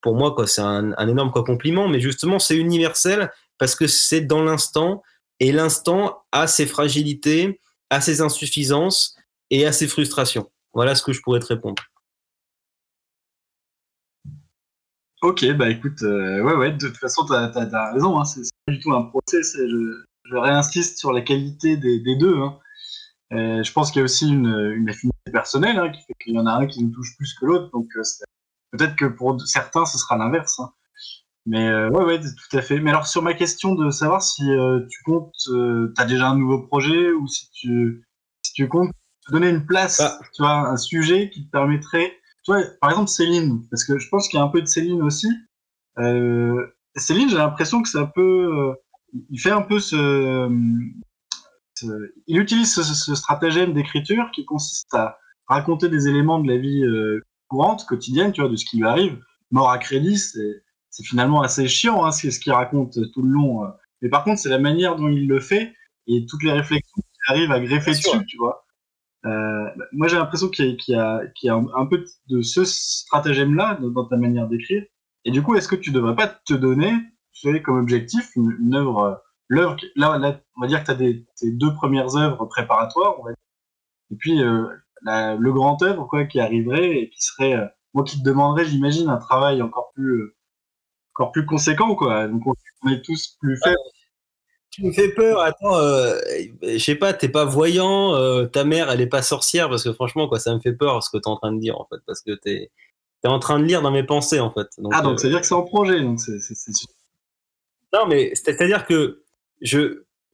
pour moi, quoi, c'est un énorme compliment, mais justement, c'est universel parce que c'est dans l'instant, et l'instant a ses fragilités, a ses insuffisances et a ses frustrations. Voilà ce que je pourrais te répondre. Ok, bah écoute, ouais, de toute façon, t'as raison, hein, c'est pas du tout un procès, je réinsiste sur la qualité des deux. Hein. Je pense qu'il y a aussi une affinité personnelle, hein, qui fait qu'il y en a un qui nous touche plus que l'autre, donc peut-être que pour certains, ce sera l'inverse. Hein. Mais ouais, tout à fait. Mais alors, sur ma question de savoir si tu comptes, t'as déjà un nouveau projet, ou si tu comptes te donner une place, tu vois, un sujet qui te permettrait... Tu vois, par exemple, Céline, parce que je pense qu'il y a un peu de Céline aussi. Céline, j'ai l'impression que c'est un peu... il fait un peu il utilise ce stratagème d'écriture qui consiste à raconter des éléments de la vie courante, quotidienne, tu vois, de ce qui lui arrive. Mort à crédit, c'est finalement assez chiant, hein, c'est ce qu'il raconte tout le long. Mais par contre, c'est la manière dont il le fait et toutes les réflexions qu'il arrive à greffer dessus, tu vois. Moi, j'ai l'impression qu'il y a un peu de ce stratagème-là dans ta manière d'écrire. Et du coup, est-ce que tu devrais pas te donner, tu sais, comme objectif une œuvre, l'œuvre, là, on va dire que tu as tes 2 premières œuvres préparatoires, on va dire. Et puis le grand œuvre quoi qui arriverait et qui serait, moi qui te demanderais, j'imagine, un travail encore plus conséquent quoi. Donc on est tous plus faibles. Tu me fais peur. Attends, je sais pas, t'es pas voyant, ta mère elle est pas sorcière parce que franchement quoi, ça me fait peur ce que t'es en train de dire en fait parce que t'es en train de lire dans mes pensées en fait. Donc, donc c'est à dire que c'est en projet donc c'est Non mais c'est-à-dire que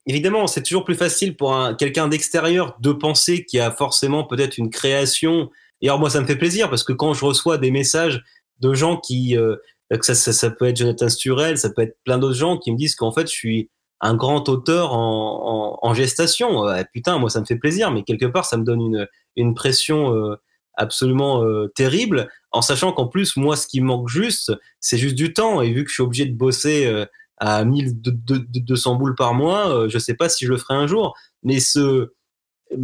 évidemment c'est toujours plus facile pour quelqu'un d'extérieur de penser qu'il y a forcément peut-être une création. Et alors moi ça me fait plaisir parce que quand je reçois des messages de gens qui que ça peut être Jonathan Sturel, ça peut être plein d'autres gens qui me disent qu'en fait je suis un grand auteur en gestation. Putain, moi ça me fait plaisir, mais quelque part ça me donne une pression absolument terrible, en sachant qu'en plus moi ce qui me manque juste, c'est juste du temps. Et vu que je suis obligé de bosser à 1200 boules par mois, je sais pas si je le ferai un jour. Mais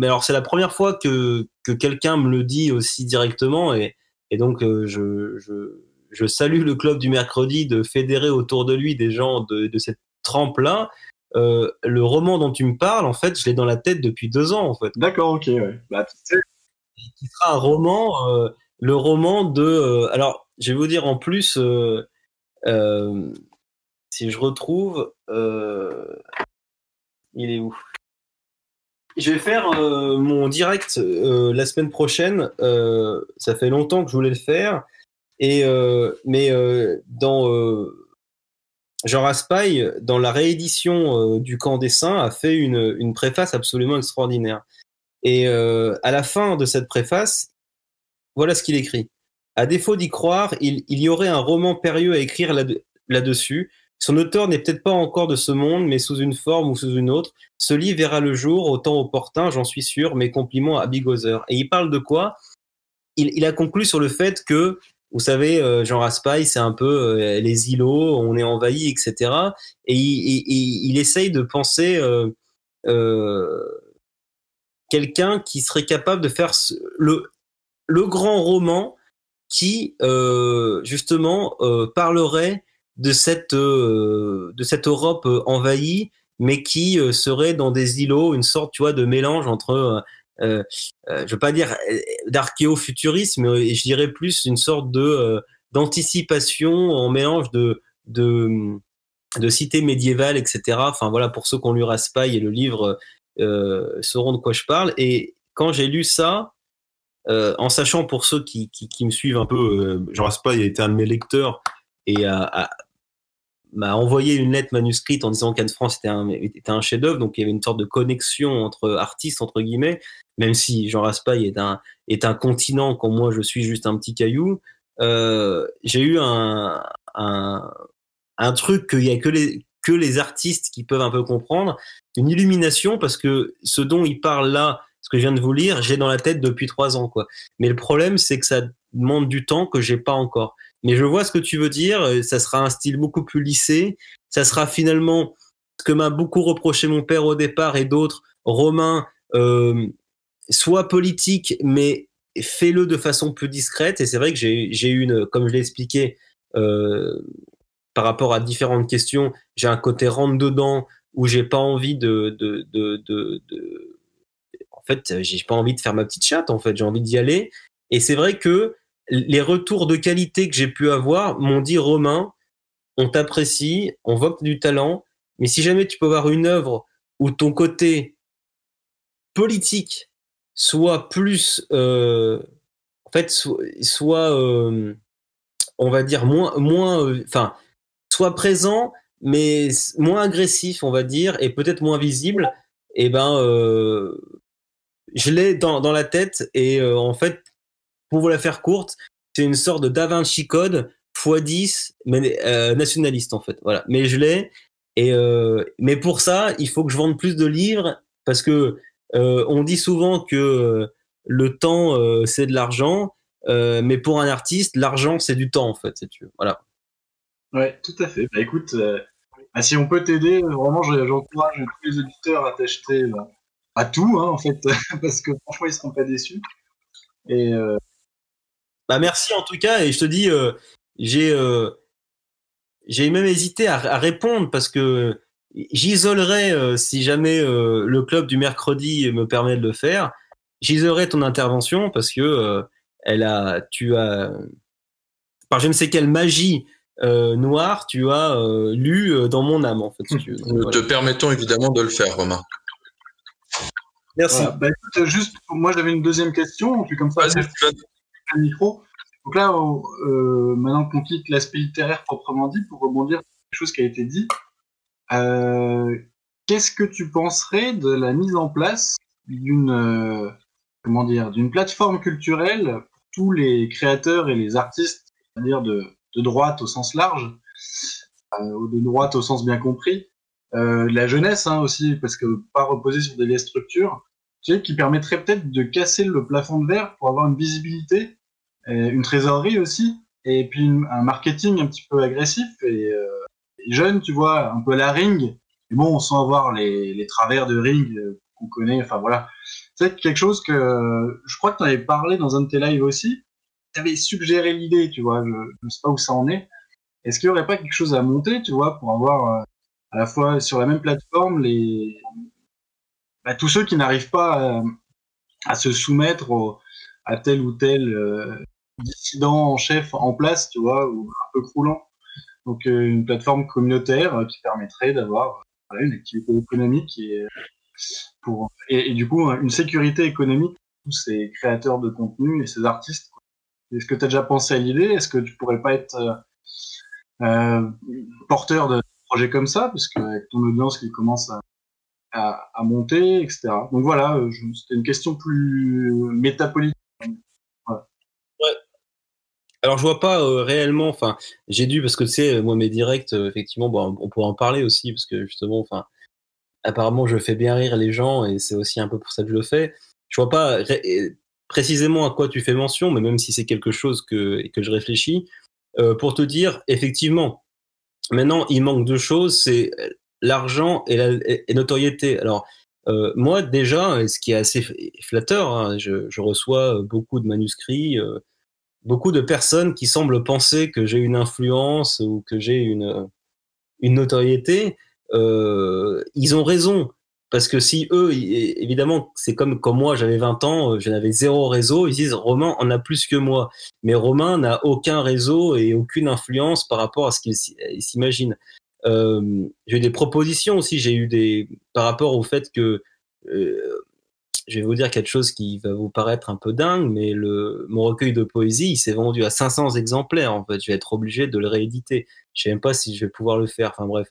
alors c'est la première fois que quelqu'un me le dit aussi directement, et donc je salue le club du mercredi de fédérer autour de lui des gens de cette trempe-là. Le roman dont tu me parles, en fait, je l'ai dans la tête depuis 2 ans, en fait. D'accord, ok, ouais. Bah, tu sais. Qui sera un roman, le roman de. Alors, je vais vous dire en plus, si je retrouve, il est où? Je vais faire mon direct la semaine prochaine. Ça fait longtemps que je voulais le faire, mais dans Jean Raspail, dans la réédition du Camp des Saints, a fait une préface absolument extraordinaire. Et à la fin de cette préface, voilà ce qu'il écrit. À défaut d'y croire, il y aurait un roman périlleux à écrire là-dessus. Son auteur n'est peut-être pas encore de ce monde, mais sous une forme ou sous une autre. Ce livre verra le jour, au temps opportun, j'en suis sûr. Mes compliments à Bigozer. Et il parle de quoi? Il a conclu sur le fait que, vous savez, Jean Raspail, c'est un peu les îlots, on est envahi, etc. Et il essaye de penser quelqu'un qui serait capable de faire le grand roman qui, justement, parlerait de cette Europe envahie, mais qui serait dans des îlots, une sorte, tu vois, de mélange entre, je veux pas dire d'archéofuturisme, mais je dirais plus une sorte d'anticipation en mélange de cité médiévale, etc. Enfin voilà, pour ceux qui ont lu Raspail et le livre sauront de quoi je parle. Et quand j'ai lu ça, en sachant pour ceux qui me suivent un peu, Jean Raspail a été un de mes lecteurs et m'a envoyé une lettre manuscrite en disant qu'Anne France était un chef-d'œuvre, donc il y avait une sorte de connexion entre artistes, entre guillemets, même si Jean Raspail est un continent quand moi je suis juste un petit caillou. J'ai eu un truc qu'il y a que les artistes qui peuvent un peu comprendre, une illumination, parce que ce dont il parle là, ce que je viens de vous lire, j'ai dans la tête depuis 3 ans, quoi. Mais le problème, c'est que ça demande du temps que j'ai pas encore. Mais je vois ce que tu veux dire. Ça sera un style beaucoup plus lissé. Ça sera finalement ce que m'a beaucoup reproché mon père au départ et d'autres, Romain, soit politique, mais fais-le de façon plus discrète. Et c'est vrai que j'ai eu comme je l'ai expliqué, par rapport à différentes questions, j'ai un côté rentre dedans où j'ai pas envie en fait, j'ai pas envie de faire ma petite chatte, en fait, j'ai envie d'y aller. Et c'est vrai que les retours de qualité que j'ai pu avoir m'ont dit, Romain, on t'apprécie, on voit que tu as du talent, mais si jamais tu peux avoir une œuvre où ton côté politique soit plus, en fait, soit on va dire moins, enfin, soit présent, mais moins agressif, on va dire, et peut-être moins visible, et ben, je l'ai dans la tête, et en fait, pour vous la faire courte, c'est une sorte de Da Vinci Code x10, mais nationaliste en fait. Voilà. Mais je l'ai. Et mais pour ça, il faut que je vende plus de livres parce que on dit souvent que le temps c'est de l'argent, mais pour un artiste, l'argent c'est du temps en fait, si tu veux. Voilà. Ouais, tout à fait. Bah écoute, si on peut t'aider, vraiment, j'encourage tous les auditeurs à t'acheter à tout, hein, en fait, parce que franchement, ils seront pas déçus. Et Bah merci en tout cas, et je te dis, j'ai même hésité à répondre parce que j'isolerais, si jamais le club du mercredi me permet de le faire, j'isolerais ton intervention parce que tu as, par je ne sais quelle magie noire, tu as lu dans mon âme en fait. Si tu veux. Donc, Nous voilà. te permettons évidemment de le faire, Romain. Merci. voilà. Bah écoute, juste, moi j'avais une deuxième question, puis comme ça, Vas-y, Steven. le micro. Donc là, maintenant qu'on quitte l'aspect littéraire proprement dit, pour rebondir sur quelque chose qui a été dit, qu'est-ce que tu penserais de la mise en place d'une d'une plateforme culturelle pour tous les créateurs et les artistes, c'est-à-dire de droite au sens large, ou de droite au sens bien compris, de la jeunesse hein, aussi, parce que pas reposer sur des vieilles structures, tu sais, qui permettrait peut-être de casser le plafond de verre pour avoir une visibilité, une trésorerie aussi, et puis un marketing un petit peu agressif et jeune, tu vois, un peu à la Ring, mais bon, sans avoir les travers de Ring qu'on connaît, enfin voilà. C'est quelque chose que je crois que tu en avais parlé dans un de tes lives aussi, tu avais suggéré l'idée, tu vois, je ne sais pas où ça en est. Est-ce qu'il n'y aurait pas quelque chose à monter, tu vois, pour avoir à la fois sur la même plateforme tous ceux qui n'arrivent pas à se soumettre à tel ou tel dissident en chef en place, tu vois, ou un peu croulant. Donc une plateforme communautaire qui permettrait d'avoir une activité économique et du coup une sécurité économique pour tous ces créateurs de contenu et ces artistes. Quoi. Est-ce que tu as déjà pensé à l'idée? Est-ce que tu pourrais pas être porteur de projets comme ça, parce que avec ton audience qui commence à monter, etc. Donc voilà, c'était une question plus métapolitique. Voilà. Ouais. Alors je vois pas réellement, enfin j'ai dû parce que tu sais moi mes directs effectivement bon, on pourra en parler aussi parce que justement enfin apparemment je fais bien rire les gens et c'est aussi un peu pour ça que je le fais. Je vois pas précisément à quoi tu fais mention, mais même si c'est quelque chose que je réfléchis pour te dire effectivement maintenant il manque deux choses, c'est l'argent et notoriété. Alors moi déjà ce qui est assez flatteur, hein, je reçois beaucoup de manuscrits. Beaucoup de personnes qui semblent penser que j'ai une influence ou que j'ai une notoriété, ils ont raison. Parce que si eux, évidemment, c'est comme quand moi j'avais 20 ans, je n'avais zéro réseau, ils disent Romain en a plus que moi. Mais Romain n'a aucun réseau et aucune influence par rapport à ce qu'il s'imagine. J'ai eu des propositions aussi, par rapport au fait que je vais vous dire quelque chose qui va vous paraître un peu dingue, mais mon recueil de poésie, il s'est vendu à 500 exemplaires. En fait, je vais être obligé de le rééditer. Je sais même pas si je vais pouvoir le faire. Enfin bref,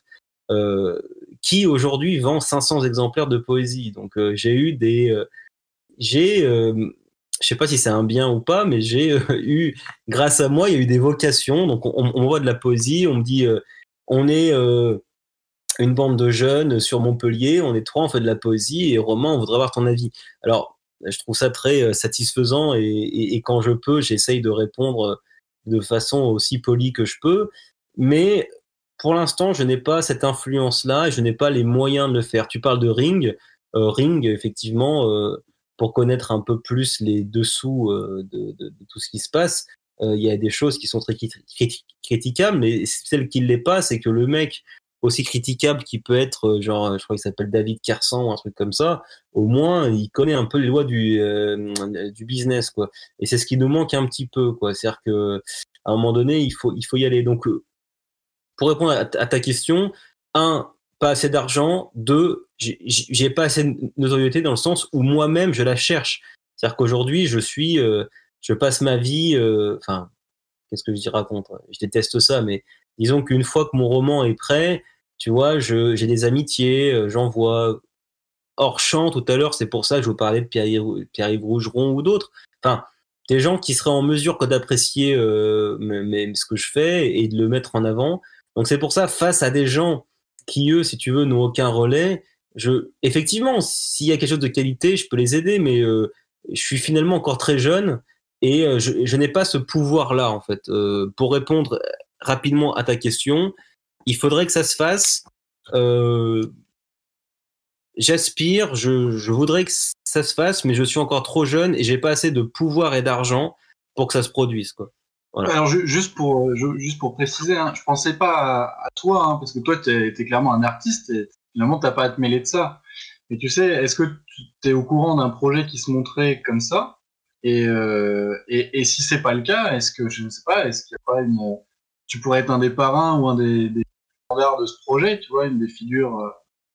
qui aujourd'hui vend 500 exemplaires de poésie? Donc j'ai eu je sais pas si c'est un bien ou pas, mais j'ai eu, grâce à moi, il y a eu des vocations. Donc on voit de la poésie, on me dit, on est une bande de jeunes sur Montpellier, on est trois, on fait de la poésie, et Romain, on voudrait avoir ton avis. Alors, je trouve ça très satisfaisant, et quand je peux, j'essaye de répondre de façon aussi polie que je peux, mais pour l'instant, je n'ai pas cette influence-là, et je n'ai pas les moyens de le faire. Tu parles de Ring, Ring, effectivement, pour connaître un peu plus les dessous de tout ce qui se passe, il y a des choses qui sont très critiquables, mais celle qui ne l'est pas, c'est que le mec aussi critiquable qui peut être, genre, je crois qu'il s'appelle David Kersan ou un truc comme ça, au moins, il connaît un peu les lois du business, quoi. Et c'est ce qui nous manque un petit peu, quoi. C'est-à-dire que, à un moment donné, il faut y aller. Donc, pour répondre à ta question, un, pas assez d'argent, deux, j'ai pas assez de notoriété dans le sens où moi-même, je la cherche. C'est-à-dire qu'aujourd'hui, je passe ma vie, enfin, qu'est-ce que je raconte? Je déteste ça, mais disons qu'une fois que mon roman est prêt, tu vois, j'ai des amitiés, j'en vois hors champ tout à l'heure, c'est pour ça que je vous parlais de Pierre-Yves Rougeron ou d'autres. Enfin, des gens qui seraient en mesure d'apprécier ce que je fais et de le mettre en avant. Donc c'est pour ça, face à des gens qui, eux, si tu veux, n'ont aucun relais, effectivement, s'il y a quelque chose de qualité, je peux les aider, mais je suis finalement encore très jeune et je n'ai pas ce pouvoir-là en fait. Pour répondre rapidement à ta question, il faudrait que ça se fasse. J'aspire, je voudrais que ça se fasse, mais je suis encore trop jeune et j'ai pas assez de pouvoir et d'argent pour que ça se produise, quoi. Voilà. Alors juste pour préciser, hein, je pensais pas à toi, hein, parce que toi t'es clairement un artiste et finalement t'as pas à te mêler de ça. Mais tu sais, est-ce que tu es au courant d'un projet qui se montrait comme ça? Et si c'est pas le cas, est-ce que je ne sais pas, est-ce qu'il y a pas tu pourrais être un des parrains ou un des standards de ce projet, tu vois, une des figures,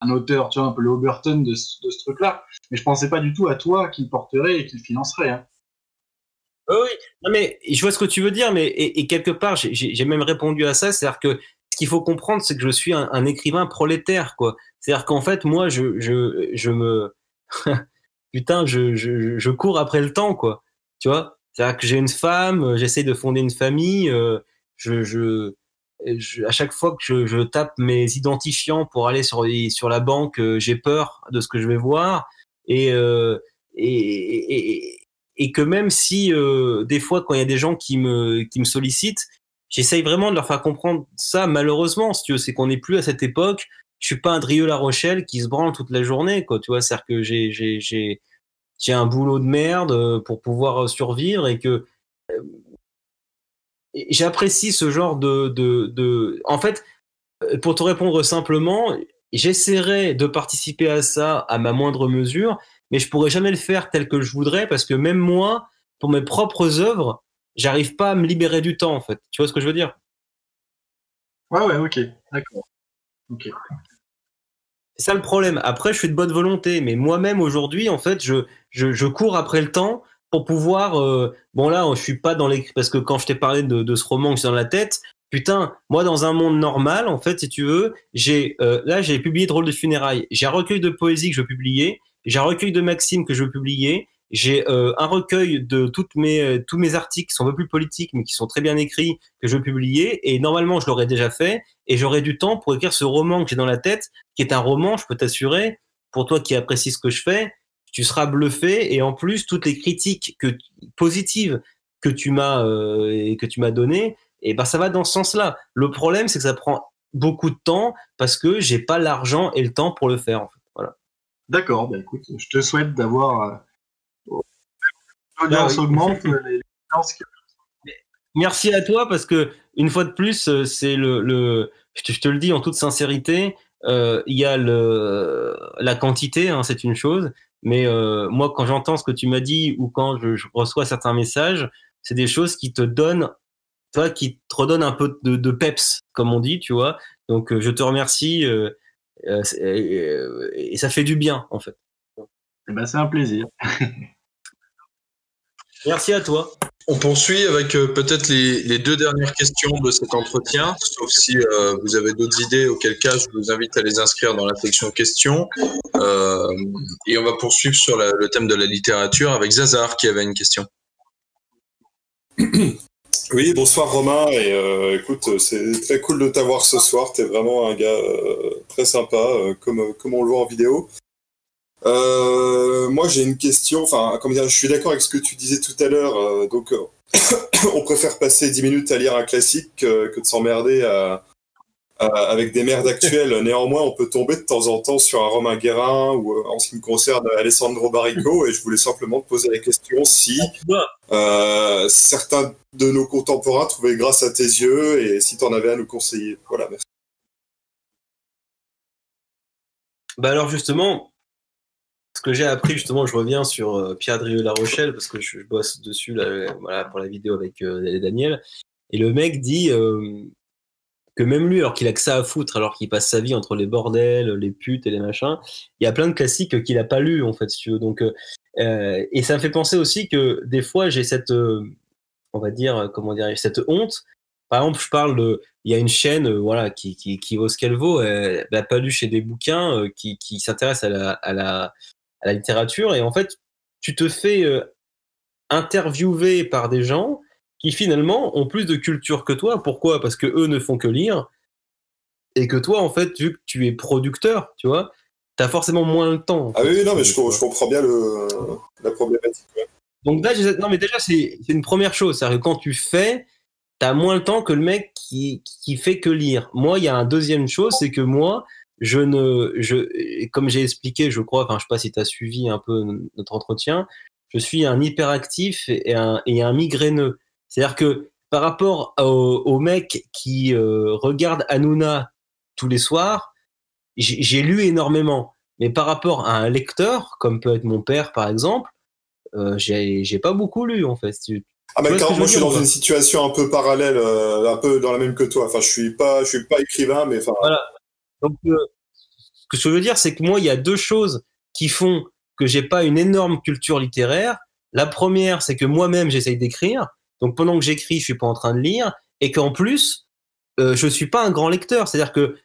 un auteur, tu vois, un peu le Oberton de ce truc-là. Mais je pensais pas du tout à toi qui le porterait et qui le financerait, hein. Oui, non, mais je vois ce que tu veux dire, mais et quelque part, j'ai même répondu à ça, c'est-à-dire que ce qu'il faut comprendre, c'est que je suis un écrivain prolétaire, quoi. C'est-à-dire qu'en fait, moi, je me, putain, je cours après le temps, quoi. Tu vois? C'est-à-dire que j'ai une femme, j'essaie de fonder une famille, à chaque fois que je tape mes identifiants pour aller sur la banque, j'ai peur de ce que je vais voir et euh, et, et que même si des fois quand il y a des gens qui me sollicitent, j'essaye vraiment de leur faire comprendre ça. Malheureusement, si tu veux, c'est qu'on n'est plus à cette époque. Je suis pas un Drieux-La Rochelle qui se branle toute la journée, quoi. Tu vois, c'est-à-dire que j'ai un boulot de merde pour pouvoir survivre et que j'apprécie ce genre en fait, pour te répondre simplement, j'essaierai de participer à ça à ma moindre mesure, mais je pourrais jamais le faire tel que je voudrais parce que même moi, pour mes propres œuvres, j'arrive pas à me libérer du temps, en fait. Tu vois ce que je veux dire? Ouais, ok, d'accord. Ok. C'est ça le problème. Après, je suis de bonne volonté, mais moi-même aujourd'hui, en fait, je cours après le temps pour pouvoir. Bon là, je suis pas dans les parce que quand je t'ai parlé de ce roman que j'ai dans la tête, putain, moi dans un monde normal, en fait, si tu veux, j'ai publié Drôle de funérailles. J'ai un recueil de poésie que je veux publier, j'ai un recueil de maximes que je veux publier, j'ai un recueil de tous mes articles qui sont un peu plus politiques mais qui sont très bien écrits que je veux publier et normalement je l'aurais déjà fait et j'aurais du temps pour écrire ce roman que j'ai dans la tête qui est un roman, je peux t'assurer, pour toi qui apprécies ce que je fais, tu seras bluffé et en plus toutes les critiques positives que tu m'as données, et ben ça va dans ce sens-là. Le problème c'est que ça prend beaucoup de temps parce que j'ai pas l'argent et le temps pour le faire en fait. Voilà. D'accord, bah écoute, je te souhaite d'avoir l'audience augmente, les audiences qui... Merci à toi parce que une fois de plus, c'est je te le dis en toute sincérité, il y a la quantité, hein, c'est une chose, mais moi quand j'entends ce que tu m'as dit ou quand je reçois certains messages, c'est des choses qui te donnent, toi, qui te redonnent un peu de peps, comme on dit, tu vois. Donc je te remercie et ça fait du bien en fait. Eh ben, c'est un plaisir. Merci à toi. On poursuit avec peut-être les deux dernières questions de cet entretien, sauf si vous avez d'autres idées, auquel cas je vous invite à les inscrire dans la section questions. Et on va poursuivre sur le thème de la littérature avec Zazar qui avait une question. Oui, bonsoir Romain, et écoute, c'est très cool de t'avoir ce soir, t'es vraiment un gars très sympa, comme on le voit en vidéo. Moi j'ai une question, enfin comment dire, je suis d'accord avec ce que tu disais tout à l'heure, donc on préfère passer 10 minutes à lire un classique que de s'emmerder avec des merdes actuelles. Néanmoins on peut tomber de temps en temps sur un Romain Guérin ou en ce qui me concerne Alessandro Baricco, et je voulais simplement te poser la question si certains de nos contemporains trouvaient grâce à tes yeux et si tu en avais à nous conseiller. Voilà, merci. Bah alors justement, ce que j'ai appris, justement, je reviens sur Pierre Drieux-La Rochelle, parce que je bosse dessus là, voilà, pour la vidéo avec Daniel. Et le mec dit que même lui, alors qu'il a que ça à foutre, alors qu'il passe sa vie entre les bordels, les putes et les machins, il y a plein de classiques qu'il a pas lus, en fait, si tu veux. Donc, et ça me fait penser aussi que des fois, j'ai cette, on va dire, comment dire, cette honte. Par exemple, il y a une chaîne, voilà, qui vaut ce qu'elle vaut. Elle n'a pas lu chez des bouquins qui s'intéressent à la littérature, et en fait tu te fais interviewer par des gens qui finalement ont plus de culture que toi. Pourquoi? Parce que eux ne font que lire et que toi en fait, vu que tu es producteur, tu vois, t'as forcément moins le temps. Ah oui, non, mais je comprends bien la problématique. Ouais. Donc là, non, mais déjà, c'est une première chose. C'est-à-dire que quand tu fais, t'as moins le temps que le mec qui fait que lire. Moi, il y a une deuxième chose, c'est que moi, comme j'ai expliqué, je crois, enfin, je sais pas si t'as suivi un peu notre entretien, je suis un hyperactif et un migraineux. C'est-à-dire que par rapport au mec qui regarde Hanouna tous les soirs, j'ai lu énormément. Mais par rapport à un lecteur, comme peut être mon père, par exemple, j'ai pas beaucoup lu, en fait. Ah, mais moi, je suis dans une situation un peu parallèle, un peu dans la même que toi. Enfin, je suis pas écrivain, mais enfin. Voilà. Donc, ce que je veux dire, c'est que moi, il y a deux choses qui font que j'ai pas une énorme culture littéraire. La première, c'est que moi-même, j'essaye d'écrire. Donc, pendant que j'écris, je suis pas en train de lire. Et qu'en plus, je suis pas un grand lecteur. C'est-à-dire que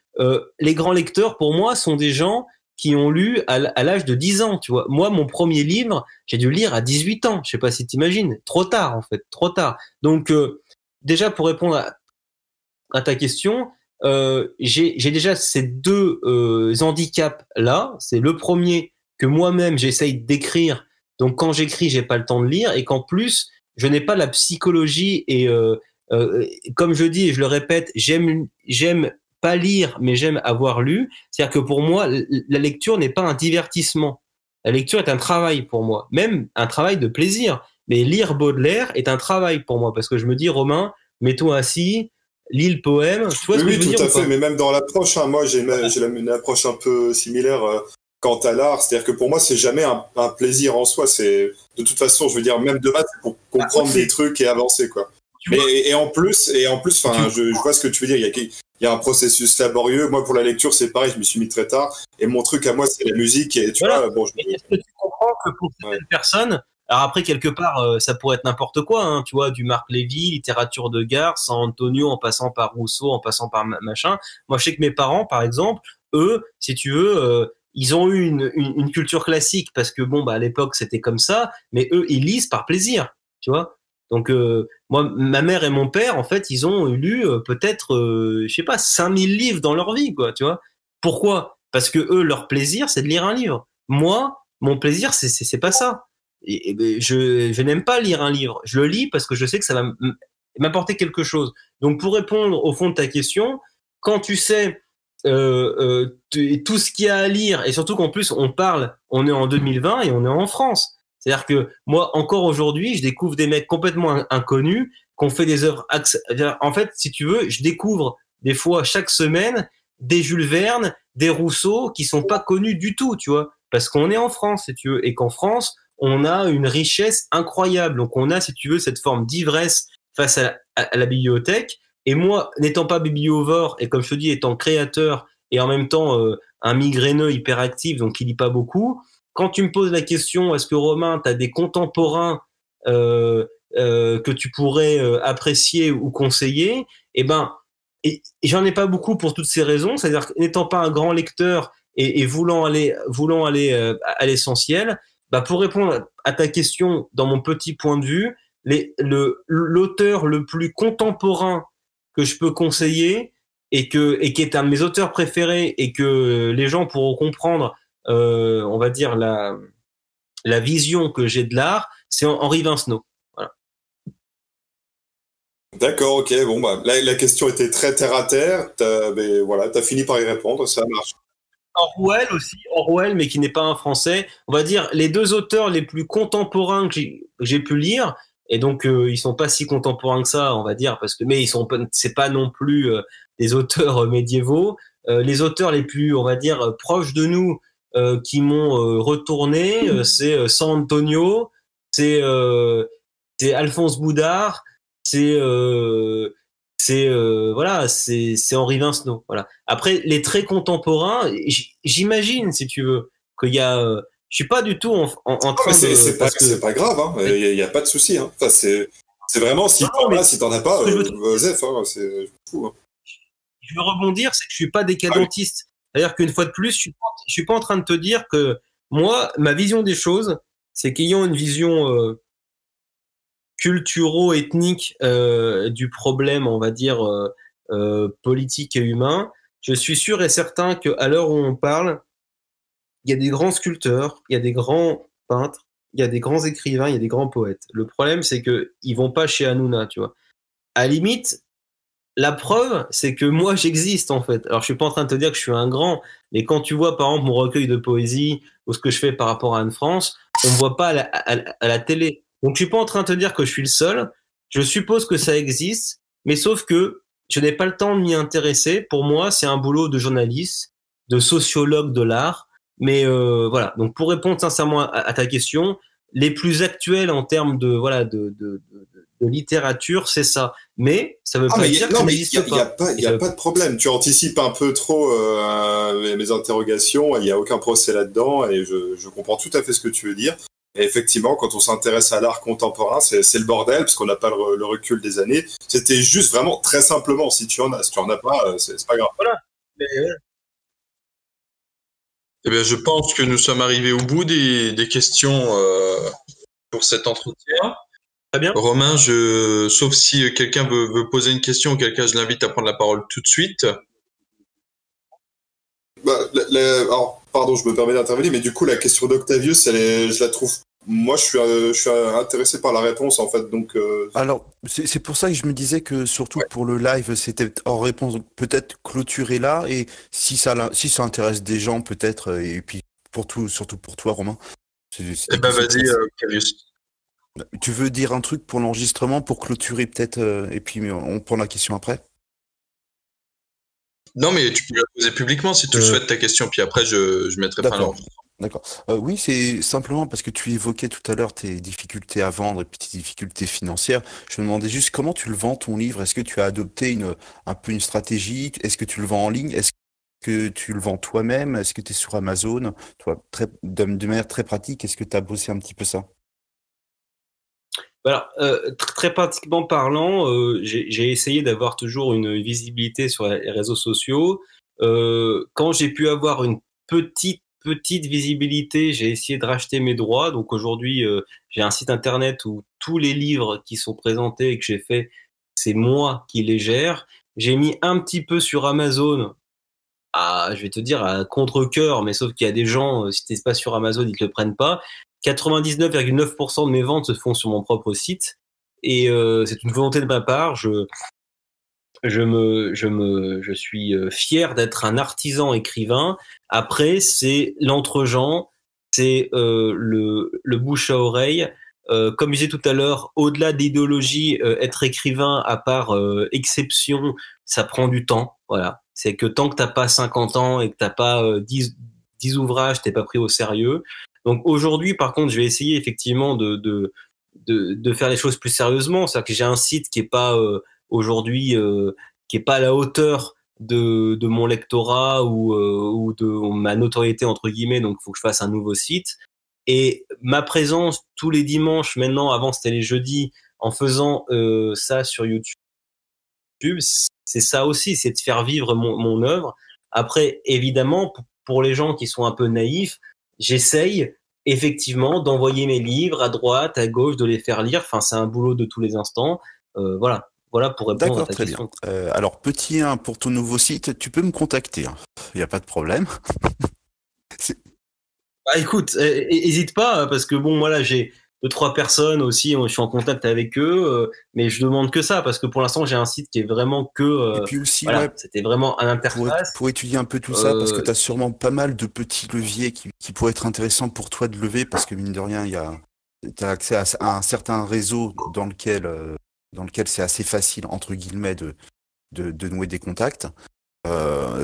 les grands lecteurs, pour moi, sont des gens qui ont lu à l'âge de 10 ans, tu vois. Moi, mon premier livre, j'ai dû lire à 18 ans. Je sais pas si t'imagines. Trop tard, en fait. Trop tard. Donc, déjà, pour répondre à ta question, j'ai déjà ces deux handicaps-là. C'est le premier, que moi-même, j'essaye d'écrire. Donc, quand j'écris, j'ai pas le temps de lire. Et qu'en plus, je n'ai pas la psychologie et comme je dis et je le répète, j'aime pas lire, mais j'aime avoir lu. C'est-à-dire que pour moi, la lecture n'est pas un divertissement. La lecture est un travail pour moi, même un travail de plaisir. Mais lire Baudelaire est un travail pour moi, parce que je me dis, Romain, mets-toi assis, lis le poème. Tu vois ce que je veux dire, tout à fait. Mais même dans l'approche, hein, moi, j'ai une approche un peu similaire quant à l'art. C'est-à-dire que pour moi, c'est jamais un plaisir en soi. C'est de toute façon, je veux dire, même de base, c'est pour comprendre des trucs et avancer, quoi. Et en plus, enfin, je vois ce que tu veux dire. Il y a un processus laborieux. Moi, pour la lecture, c'est pareil. Je m'y suis mis très tard. Et mon truc à moi, c'est la musique. Et tu vois, bon, est-ce que tu comprends que pour certaines personnes, alors après, quelque part, ça pourrait être n'importe quoi, hein, tu vois, du Marc Lévy, littérature de gare, San Antonio, en passant par Rousseau, en passant par machin. Moi, je sais que mes parents, par exemple, eux, si tu veux, ils ont eu une culture classique parce que bon, bah, à l'époque, c'était comme ça, mais eux, ils lisent par plaisir, tu vois. Donc, moi, ma mère et mon père, en fait, ils ont lu peut-être, je sais pas, 5000 livres dans leur vie, quoi, tu vois. Pourquoi? Parce que eux, leur plaisir, c'est de lire un livre. Moi, mon plaisir, c'est pas ça. Et je n'aime pas lire un livre. Je le lis parce que je sais que ça va m'apporter quelque chose. Donc, pour répondre au fond de ta question, quand tu sais tout ce qu'il y a à lire, et surtout qu'en plus, on est en 2020 et on est en France. C'est-à-dire que moi, encore aujourd'hui, je découvre des mecs complètement inconnus qui ont fait des œuvres. En fait, si tu veux, je découvre des fois chaque semaine des Jules Verne, des Rousseau qui sont pas connus du tout, tu vois, parce qu'on est en France, si tu veux, et qu'en France, on a une richesse incroyable. Donc, on a, si tu veux, cette forme d'ivresse face à la bibliothèque. Et moi, n'étant pas bibliovore et comme je te dis, étant créateur et en même temps un migraineux hyperactif, donc qui lit pas beaucoup. Quand tu me poses la question, est-ce que Romain, tu as des contemporains que tu pourrais apprécier ou conseiller? Eh ben, et j'en ai pas beaucoup pour toutes ces raisons. C'est-à-dire que n'étant pas un grand lecteur et voulant aller à l'essentiel, bah pour répondre à ta question, dans mon petit point de vue, l'auteur le plus contemporain que je peux conseiller et qui est un de mes auteurs préférés et que les gens pourront comprendre, on va dire la vision que j'ai de l'art, c'est Henri Vincenot. Voilà. D'accord, ok. Bon, bah, la question était très terre à terre. Mais voilà, t'as fini par y répondre, ça marche. Orwell aussi, Orwell, mais qui n'est pas un Français. On va dire les deux auteurs les plus contemporains que j'ai pu lire, et donc ils sont pas si contemporains que ça, on va dire, parce que mais c'est pas non plus des auteurs médiévaux. Les auteurs les plus, on va dire, proches de nous, qui m'ont retourné, c'est San Antonio, c'est Alphonse Boudard, c'est voilà, c'est Henri Vincenot. Voilà. Après, les très contemporains, j'imagine, si tu veux, qu'il y a. Je suis pas du tout en train de. C'est pas grave, hein. Il y a pas de souci. Hein. Enfin, c'est vraiment si t'en as pas, Zef, hein, c'est fou. Hein. Je veux rebondir, c'est que je suis pas décadentiste. C'est-à-dire qu'une fois de plus, je suis pas en train de te dire que moi, ma vision des choses, c'est qu'ayant une vision culturo-ethnique du problème, on va dire politique et humain, je suis sûr et certain qu'à l'heure où on parle, il y a des grands sculpteurs, il y a des grands peintres, il y a des grands écrivains, il y a des grands poètes. Le problème, c'est que ils vont pas chez Hanouna, tu vois. À la limite, la preuve, c'est que moi, j'existe, en fait. Alors, je suis pas en train de te dire que je suis un grand, mais quand tu vois, par exemple, mon recueil de poésie ou ce que je fais par rapport à Anne-France, on me voit pas à la télé. Donc, je suis pas en train de te dire que je suis le seul. Je suppose que ça existe, mais sauf que je n'ai pas le temps de m'y intéresser. Pour moi, c'est un boulot de journaliste, de sociologue de l'art. Mais voilà. Donc, pour répondre sincèrement à ta question, les plus actuels en termes de voilà de littérature, c'est ça. Mais ça veut pas dire que ça n'existe pas. Il y a pas de problème. Tu anticipes un peu trop mes interrogations. Il y a aucun procès là-dedans et je comprends tout à fait ce que tu veux dire. Et effectivement, quand on s'intéresse à l'art contemporain, c'est le bordel parce qu'on n'a pas le recul des années. C'était juste vraiment très simplement. Si tu en as pas, c'est pas grave. Voilà. Mais, Eh bien, je pense que nous sommes arrivés au bout des questions pour cet entretien. Très bien. Romain, sauf si quelqu'un veut poser une question, auquel cas je l'invite à prendre la parole tout de suite. Alors, pardon, je me permets d'intervenir, mais du coup, la question d'Octavius, je la trouve. Moi, je suis intéressé par la réponse, en fait. Donc, Alors, c'est pour ça que je me disais que surtout pour le live, c'était hors réponse. Donc, peut-être clôturer là, et si ça intéresse des gens, peut-être, et puis surtout pour toi, Romain. Eh ben, vas-y, Octavius. Tu veux dire un truc pour l'enregistrement, pour clôturer peut-être, et puis on prend la question après? Non, mais tu peux la poser publiquement si tu le souhaites ta question, puis après je mettrai fin à l'enregistrement. D'accord. Oui, c'est simplement parce que tu évoquais tout à l'heure tes difficultés à vendre et puis tes difficultés financières. Je me demandais juste comment tu le vends ton livre. Est-ce que tu as adopté un peu une stratégie? Est-ce que tu le vends en ligne? Est-ce que tu le vends toi-même? Est-ce que tu es sur Amazon? Toi, de manière très pratique, est-ce que tu as bossé un petit peu ça? Alors, très pratiquement parlant, j'ai essayé d'avoir toujours une visibilité sur les réseaux sociaux. Quand j'ai pu avoir une petite visibilité, j'ai essayé de racheter mes droits. Donc aujourd'hui, j'ai un site internet où tous les livres qui sont présentés et que j'ai fait, c'est moi qui les gère. J'ai mis un petit peu sur Amazon, je vais te dire à contre-cœur, mais sauf qu'il y a des gens, si t'es pas sur Amazon, ils te le prennent pas. 99,9% de mes ventes se font sur mon propre site et c'est une volonté de ma part. Je suis fier d'être un artisan écrivain. Après, c'est l'entre-gens, c'est le bouche à oreille. Comme je disais tout à l'heure, au-delà d'idéologie, être écrivain, à part exception, ça prend du temps. Voilà. C'est que tant que t'as pas 50 ans et que t'as pas 10 ouvrages, t'es pas pris au sérieux. Donc aujourd'hui, par contre, je vais essayer effectivement de faire les choses plus sérieusement. C'est-à-dire que j'ai un site qui est pas aujourd'hui qui est pas à la hauteur de mon lectorat ou de ma notoriété entre guillemets. Donc il faut que je fasse un nouveau site. Et ma présence tous les dimanches maintenant, avant c'était les jeudis, en faisant ça sur YouTube, c'est ça aussi, c'est de faire vivre mon œuvre. Après, évidemment, pour les gens qui sont un peu naïfs, j'essaye effectivement d'envoyer mes livres à droite, à gauche, de les faire lire. Enfin, c'est un boulot de tous les instants. Voilà pour répondre à ta question. D'accord, alors, petit 1 pour ton nouveau site, tu peux me contacter. Il n'y a pas de problème. Bah écoute, hésite pas, parce que bon, moi là, j'ai 2-3 personnes aussi, je suis en contact avec eux, mais je demande que ça, parce que pour l'instant, j'ai un site qui est vraiment que... Et puis aussi, voilà, ouais, c'était vraiment un interface. pour étudier un peu tout ça, parce que tu as sûrement pas mal de petits leviers qui pourraient être intéressants pour toi de lever, parce que mine de rien, tu as accès à un certain réseau dans lequel c'est assez facile, entre guillemets, de nouer des contacts.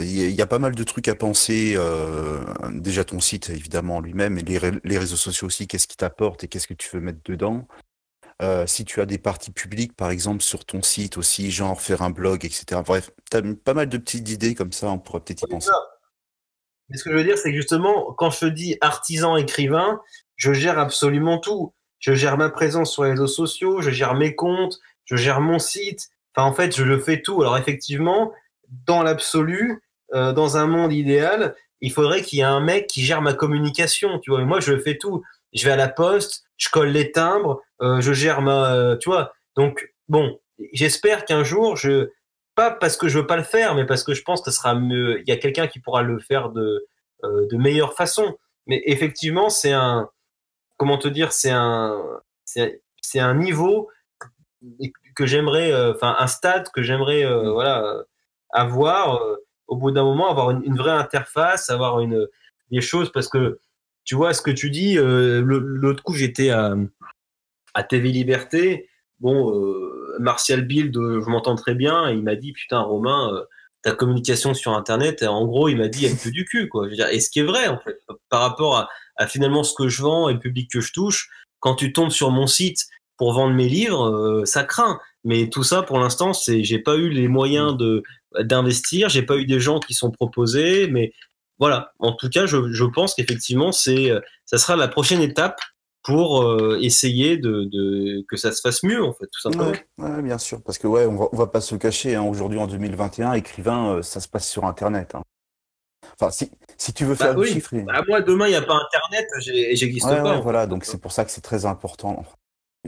Il y a pas mal de trucs à penser. Déjà ton site, évidemment, lui-même, et les réseaux sociaux aussi, qu'est-ce qui t'apporte et qu'est-ce que tu veux mettre dedans. Si tu as des parties publiques, par exemple, sur ton site aussi, genre faire un blog, etc. Bref, tu as pas mal de petites idées comme ça, on pourrait peut-être y penser. Mais ce que je veux dire, c'est que justement, quand je te dis artisan écrivain, je gère absolument tout. Je gère ma présence sur les réseaux sociaux, je gère mes comptes, je gère mon site. Enfin, en fait, je le fais tout. Alors effectivement, dans l'absolu, dans un monde idéal, il faudrait qu'il y ait un mec qui gère ma communication, tu vois. Et moi, je fais tout. Je vais à la poste, je colle les timbres, je gère tu vois. Donc, bon, j'espère qu'un jour, pas parce que je veux pas le faire, mais parce que je pense que ce sera mieux. Il y a quelqu'un qui pourra le faire de meilleure façon. mais effectivement, c'est un, comment te dire, c'est un niveau que j'aimerais, enfin un stade que j'aimerais, avoir. Au bout d'un moment, avoir une vraie interface, avoir des choses, parce que tu vois ce que tu dis. L'autre coup, j'étais à TV Liberté. Bon, Martial Bild, je m'entends très bien. Et il m'a dit, putain, Romain, ta communication sur Internet, en gros, il m'a dit, elle pue du cul, quoi. Je veux dire, et ce qui est vrai, en fait, par rapport à finalement ce que je vends et le public que je touche, quand tu tombes sur mon site pour vendre mes livres, ça craint. Mais tout ça, pour l'instant, j'ai pas eu les moyens d'investir, j'ai pas eu des gens qui sont proposés, mais voilà. En tout cas, je pense qu'effectivement, ça sera la prochaine étape pour essayer que ça se fasse mieux, en fait, tout simplement. Ouais, bien sûr, parce que on va pas se le cacher, hein, aujourd'hui en 2021, écrivain, ça se passe sur Internet. Hein. Enfin, si tu veux faire du chiffre. Moi, demain, il n'y a pas Internet, j'existe pas. Voilà, donc c'est pour ça que c'est très important.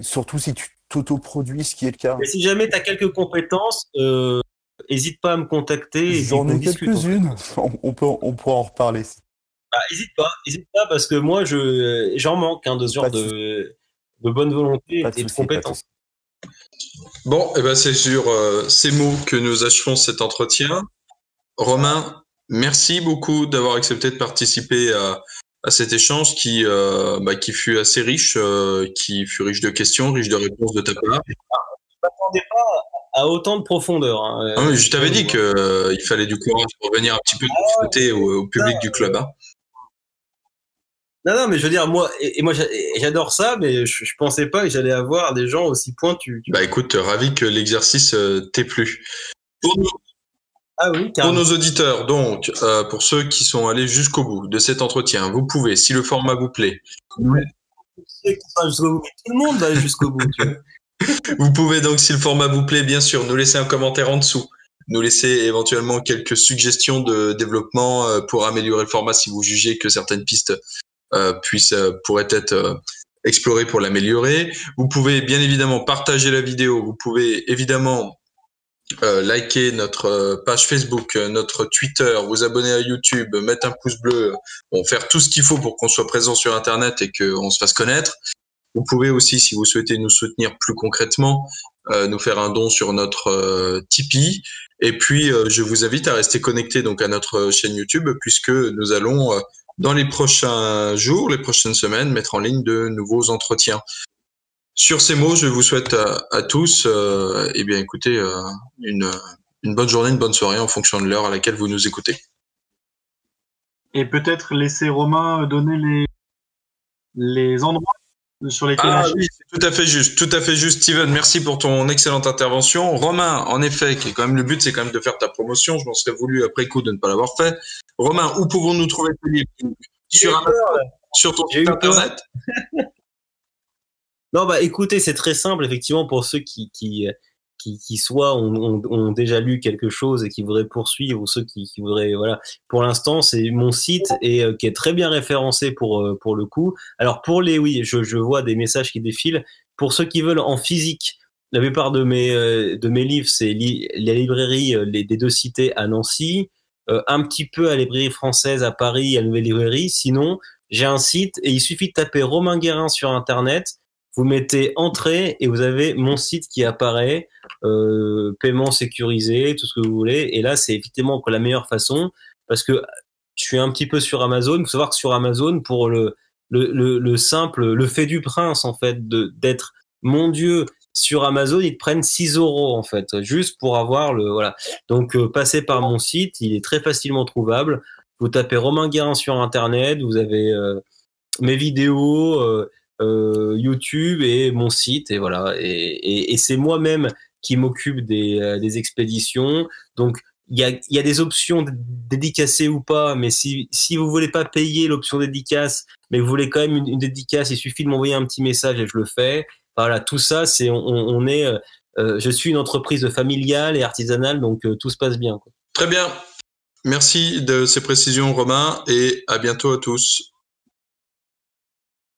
Surtout si tu t'autoproduis, ce qui est le cas. Mais si jamais tu as quelques compétences, n'hésite pas à me contacter. J'en ai quelques-unes, on pourra en reparler. Hésite pas, parce que moi, j'en manque de ce genre de bonne volonté et de compétences. Bon, et ben c'est sur ces mots que nous achevons cet entretien. Romain, merci beaucoup d'avoir accepté de participer à cet échange qui fut assez riche, qui fut riche de questions, riche de réponses de ta part. Je m'attendais pas à autant de profondeur. Hein. Ah oui, je t'avais dit qu'il fallait du courage pour venir un petit peu confronter au public du club. Hein. Non, mais je veux dire, moi j'adore ça, mais je pensais pas que j'allais avoir des gens aussi pointus. Bah écoute, ravi que l'exercice t'ait plu. Pour nos auditeurs, donc, pour ceux qui sont allés jusqu'au bout de cet entretien, vous pouvez, si le format vous plaît, tout le monde va aller jusqu'au bout. Tu vois. Vous pouvez donc, si le format vous plaît, bien sûr, nous laisser un commentaire en dessous, nous laisser éventuellement quelques suggestions de développement pour améliorer le format si vous jugez que certaines pistes pourraient être explorées pour l'améliorer. Vous pouvez bien évidemment partager la vidéo, vous pouvez évidemment liker notre page Facebook, notre Twitter, vous abonner à YouTube, mettre un pouce bleu, faire tout ce qu'il faut pour qu'on soit présent sur Internet et qu'on se fasse connaître. Vous pouvez aussi, si vous souhaitez nous soutenir plus concrètement, nous faire un don sur notre Tipeee. Et puis, je vous invite à rester connecté donc à notre chaîne YouTube, puisque nous allons, dans les prochains jours, les prochaines semaines, mettre en ligne de nouveaux entretiens. Sur ces mots, je vous souhaite à tous, écoutez, une bonne journée, une bonne soirée en fonction de l'heure à laquelle vous nous écoutez. Et peut-être laisser Romain donner les endroits sur lesquels... Oui, c'est tout à fait juste, Steven. Merci pour ton excellente intervention. Romain, en effet, qui est quand même le but, c'est quand même de faire ta promotion. Je m'en serais voulu après coup de ne pas l'avoir fait. Romain, où pouvons-nous trouver tes livres? Sur ton site internet? Non, écoutez, c'est très simple, effectivement, pour ceux qui soit ont déjà lu quelque chose et qui voudraient poursuivre, ou ceux qui voudraient, voilà. Pour l'instant, c'est mon site qui est très bien référencé pour le coup. Alors je vois des messages qui défilent. Pour ceux qui veulent en physique, la plupart de mes livres, c'est la librairie des Deux Cités à Nancy, un petit peu à la librairie française à Paris, à Nouvelle Librairie. Sinon, j'ai un site et il suffit de taper Romain Guérin sur Internet. Vous mettez entrée et vous avez mon site qui apparaît, paiement sécurisé, tout ce que vous voulez. Et là, c'est évidemment la meilleure façon, parce que je suis un petit peu sur Amazon. Il faut savoir que sur Amazon, pour le fait du prince, en fait, d'être mon Dieu sur Amazon, ils te prennent 6 €, en fait, juste pour avoir voilà. Donc, passez par mon site, il est très facilement trouvable. Vous tapez Romain Guérin sur Internet, vous avez mes vidéos, YouTube et mon site, et voilà, et c'est moi-même qui m'occupe des expéditions. Donc il y a des options dédicacées ou pas, mais si vous voulez pas payer l'option dédicace, mais vous voulez quand même une dédicace, il suffit de m'envoyer un petit message et je le fais. Voilà, tout ça, c'est je suis une entreprise familiale et artisanale, donc tout se passe bien, quoi. Très bien, merci de ces précisions, Romain, et à bientôt à tous.